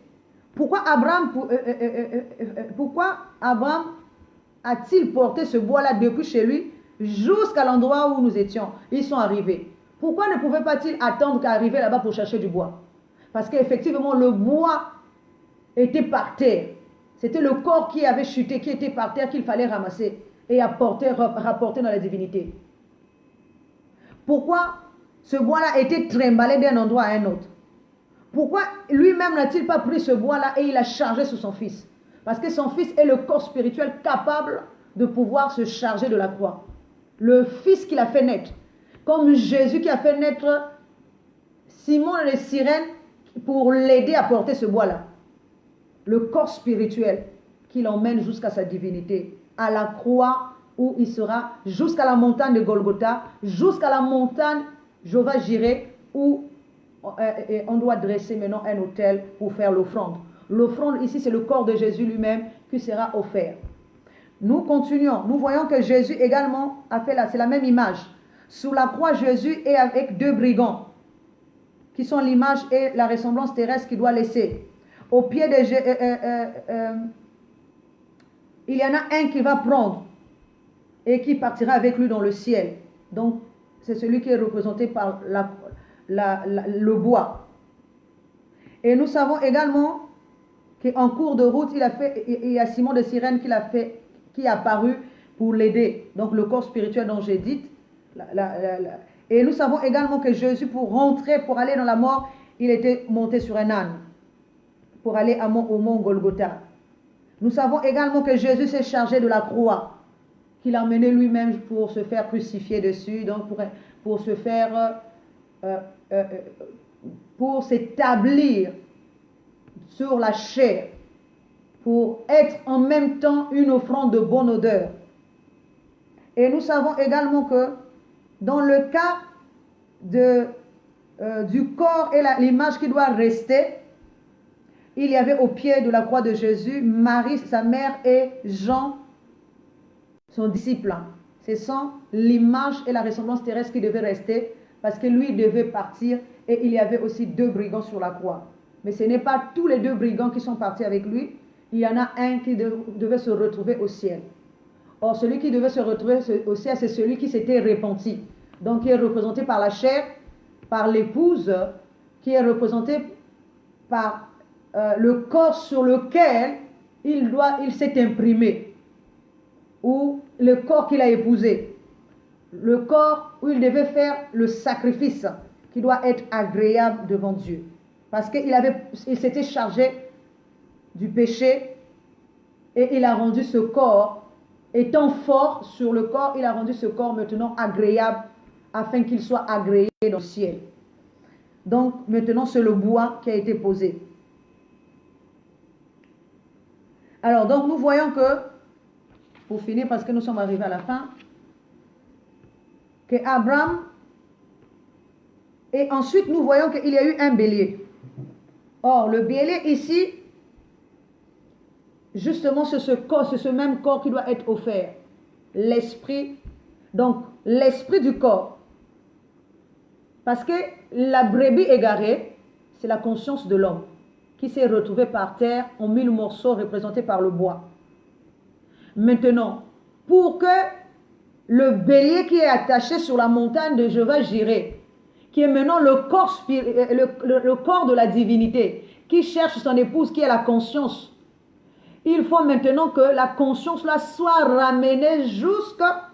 pourquoi Abraham a-t-il porté ce bois-là depuis chez lui jusqu'à l'endroit où nous étions? Ils sont arrivés. Pourquoi ne pouvait pas-il attendre qu'arriver là-bas pour chercher du bois? Parce qu'effectivement, le bois était par terre. C'était le corps qui avait chuté, qui était par terre, qu'il fallait ramasser et rapporter dans la divinité. Pourquoi ce bois-là a été trimballé d'un endroit à un autre? Pourquoi lui-même n'a-t-il pas pris ce bois-là et il l'a chargé sur son fils? Parce que son fils est le corps spirituel capable de pouvoir se charger de la croix. Le fils qu'il a fait naître. Comme Jésus qui a fait naître Simon et les sirènes pour l'aider à porter ce bois-là. Le corps spirituel qui l'emmène jusqu'à sa divinité. À la croix où il sera, jusqu'à la montagne de Golgotha, jusqu'à la montagne Jéhovah Jireh où on doit dresser maintenant un autel pour faire l'offrande. L'offrande ici, c'est le corps de Jésus lui-même qui sera offert. Nous continuons. Nous voyons que Jésus également a fait là, c'est la même image. Sous la croix, Jésus est avec deux brigands, qui sont l'image et la ressemblance terrestre qu'il doit laisser. Au pied de il y en a un qui va prendre et qui partira avec lui dans le ciel. Donc, c'est celui qui est représenté par le bois. Et nous savons également qu'en cours de route, il y a Simon de Cyrène qui est apparu pour l'aider. Donc, le corps spirituel dont j'ai dit. Et nous savons également que Jésus, pour aller dans la mort, il était monté sur un âne pour aller au mont Golgotha. Nous savons également que Jésus s'est chargé de la croix, qu'il a emmené lui-même pour se faire crucifier dessus, donc pour s'établir sur la chair, pour être en même temps une offrande de bonne odeur. Et nous savons également que dans le cas du corps et l'image qui doit rester, il y avait au pied de la croix de Jésus Marie, sa mère, et Jean, son disciple. Ce sont l'image et la ressemblance terrestre qui devaient rester parce que lui devait partir et il y avait aussi deux brigands sur la croix. Mais ce n'est pas tous les deux brigands qui sont partis avec lui. Il y en a un qui devait se retrouver au ciel. Or, celui qui devait se retrouver au ciel, c'est celui qui s'était repenti. Donc, qui est représenté par la chair, par l'épouse, qui est représenté par le corps sur lequel il s'est imprimé, ou le corps qu'il a épousé, le corps où il devait faire le sacrifice qui doit être agréable devant Dieu, parce qu'il s'était chargé du péché et il a rendu ce corps, étant fort sur le corps, il a rendu ce corps maintenant agréable afin qu'il soit agréé dans le ciel. Donc maintenant c'est le bois qui a été posé. Alors, donc, nous voyons que, pour finir, parce que nous sommes arrivés à la fin, que Abraham, et ensuite nous voyons qu'il y a eu un bélier. Or, le bélier ici, justement, c'est ce même corps qui doit être offert. L'esprit, donc, l'esprit du corps. Parce que la brebis égarée, c'est la conscience de l'homme, qui s'est retrouvé par terre en 1000 morceaux représentés par le bois. Maintenant, pour que le bélier qui est attaché sur la montagne de Jéhovah Jireh, qui est maintenant le corps de la divinité, qui cherche son épouse, qui est la conscience, il faut maintenant que la conscience là soit ramenée jusqu'à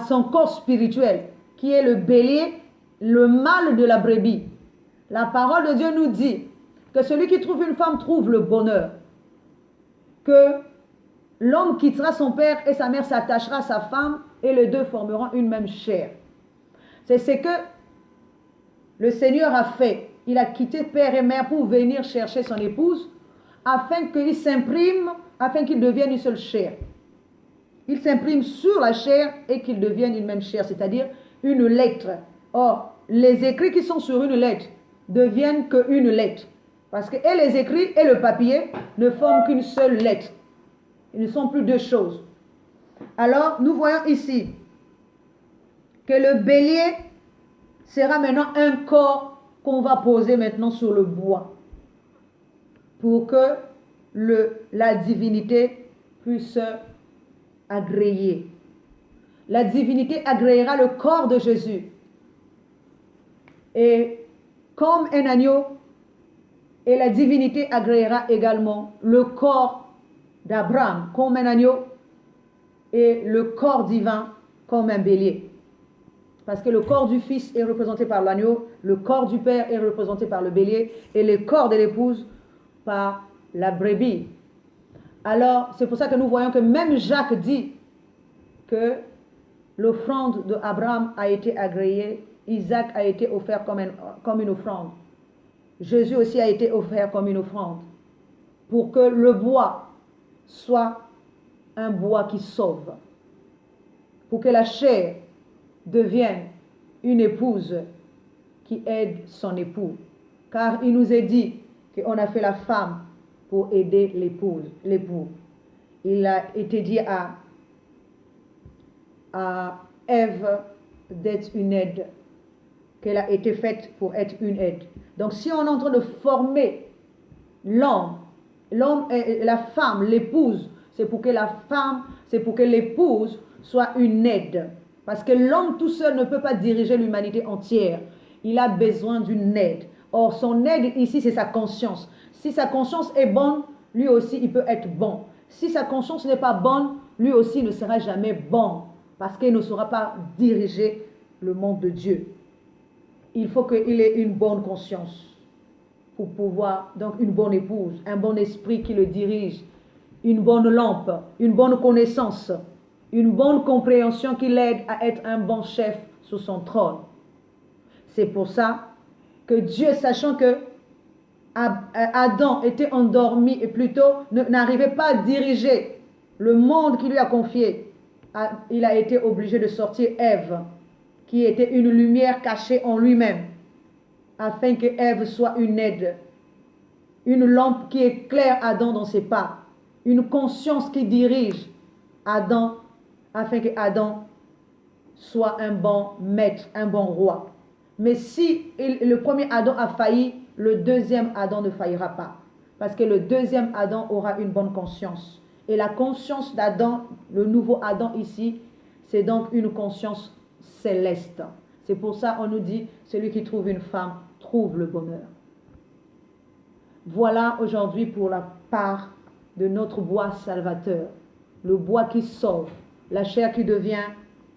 son corps spirituel, qui est le bélier, le mâle de la brebis. La parole de Dieu nous dit que celui qui trouve une femme trouve le bonheur, que l'homme quittera son père et sa mère s'attachera à sa femme et les deux formeront une même chair. C'est ce que le Seigneur a fait. Il a quitté père et mère pour venir chercher son épouse afin qu'il s'imprime, afin qu'il devienne une seule chair. Il s'imprime sur la chair et qu'il devienne une même chair, c'est-à-dire une lettre. Or, les écrits qui sont sur une lettre deviennent qu'une lettre. Parce que et les écrits et le papier ne forment qu'une seule lettre. Ils ne sont plus deux choses. Alors, nous voyons ici que le bélier sera maintenant un corps qu'on va poser maintenant sur le bois pour que la divinité puisse agréer. La divinité agréera le corps de Jésus. Et comme un agneau, et la divinité agréera également le corps d'Abraham comme un agneau et le corps divin comme un bélier. Parce que le corps du fils est représenté par l'agneau, le corps du père est représenté par le bélier et le corps de l'épouse par la brebis. Alors, c'est pour ça que nous voyons que même Jacques dit que l'offrande d'Abraham a été agréée, Isaac a été offert comme une offrande. Jésus aussi a été offert comme une offrande pour que le bois soit un bois qui sauve, pour que la chair devienne une épouse qui aide son époux. Car il nous est dit qu'on a fait la femme pour aider l'époux. Il a été dit à Ève d'être une aide, qu'elle a été faite pour être une aide. Donc si on est en train de former l'homme et la femme, l'épouse, c'est pour que la femme, c'est pour que l'épouse soit une aide. Parce que l'homme tout seul ne peut pas diriger l'humanité entière. Il a besoin d'une aide. Or, son aide ici, c'est sa conscience. Si sa conscience est bonne, lui aussi, il peut être bon. Si sa conscience n'est pas bonne, lui aussi ne sera jamais bon. Parce qu'il ne saura pas diriger le monde de Dieu. Il faut qu'il ait une bonne conscience pour pouvoir, donc une bonne épouse, un bon esprit qui le dirige, une bonne lampe, une bonne connaissance, une bonne compréhension qui l'aide à être un bon chef sur son trône. C'est pour ça que Dieu, sachant que Adam était endormi et plutôt n'arrivait pas à diriger le monde qu'il lui a confié, il a été obligé de sortir Ève, qui était une lumière cachée en lui-même, afin que Ève soit une aide, une lampe qui éclaire Adam dans ses pas, une conscience qui dirige Adam, afin que Adam soit un bon maître, un bon roi. Mais si le premier Adam a failli, le deuxième Adam ne faillira pas. Parce que le deuxième Adam aura une bonne conscience. Et la conscience d'Adam, le nouveau Adam ici, c'est donc une conscience céleste. C'est pour ça qu'on nous dit, celui qui trouve une femme trouve le bonheur. Voilà aujourd'hui pour la part de notre bois salvateur. Le bois qui sauve, la chair qui devient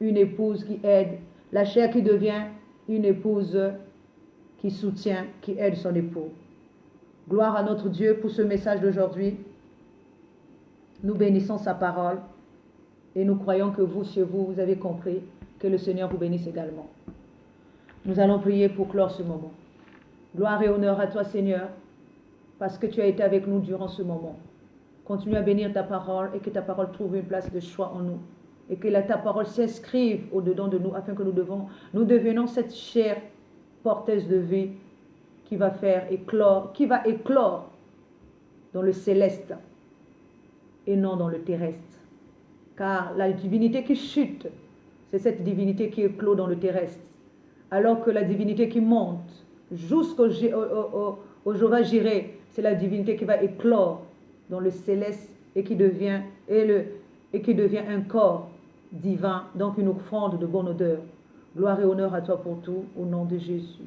une épouse qui aide, la chair qui devient une épouse qui soutient, qui aide son époux. Gloire à notre Dieu pour ce message d'aujourd'hui. Nous bénissons sa parole et nous croyons que vous, chez vous, vous avez compris. Que le Seigneur vous bénisse également. Nous allons prier pour clore ce moment. Gloire et honneur à toi, Seigneur, parce que tu as été avec nous durant ce moment. Continue à bénir ta parole et que ta parole trouve une place de choix en nous. Et que ta parole s'inscrive au-dedans de nous afin que nous devenons cette chair porteuse de vie qui va éclore dans le céleste et non dans le terrestre. Car la divinité qui chute, c'est cette divinité qui éclot dans le terrestre. Alors que la divinité qui monte jusqu'au Jéhovah Jireh, c'est la divinité qui va éclore dans le céleste et qui devient un corps divin, donc une offrande de bonne odeur. Gloire et honneur à toi pour tout, au nom de Jésus.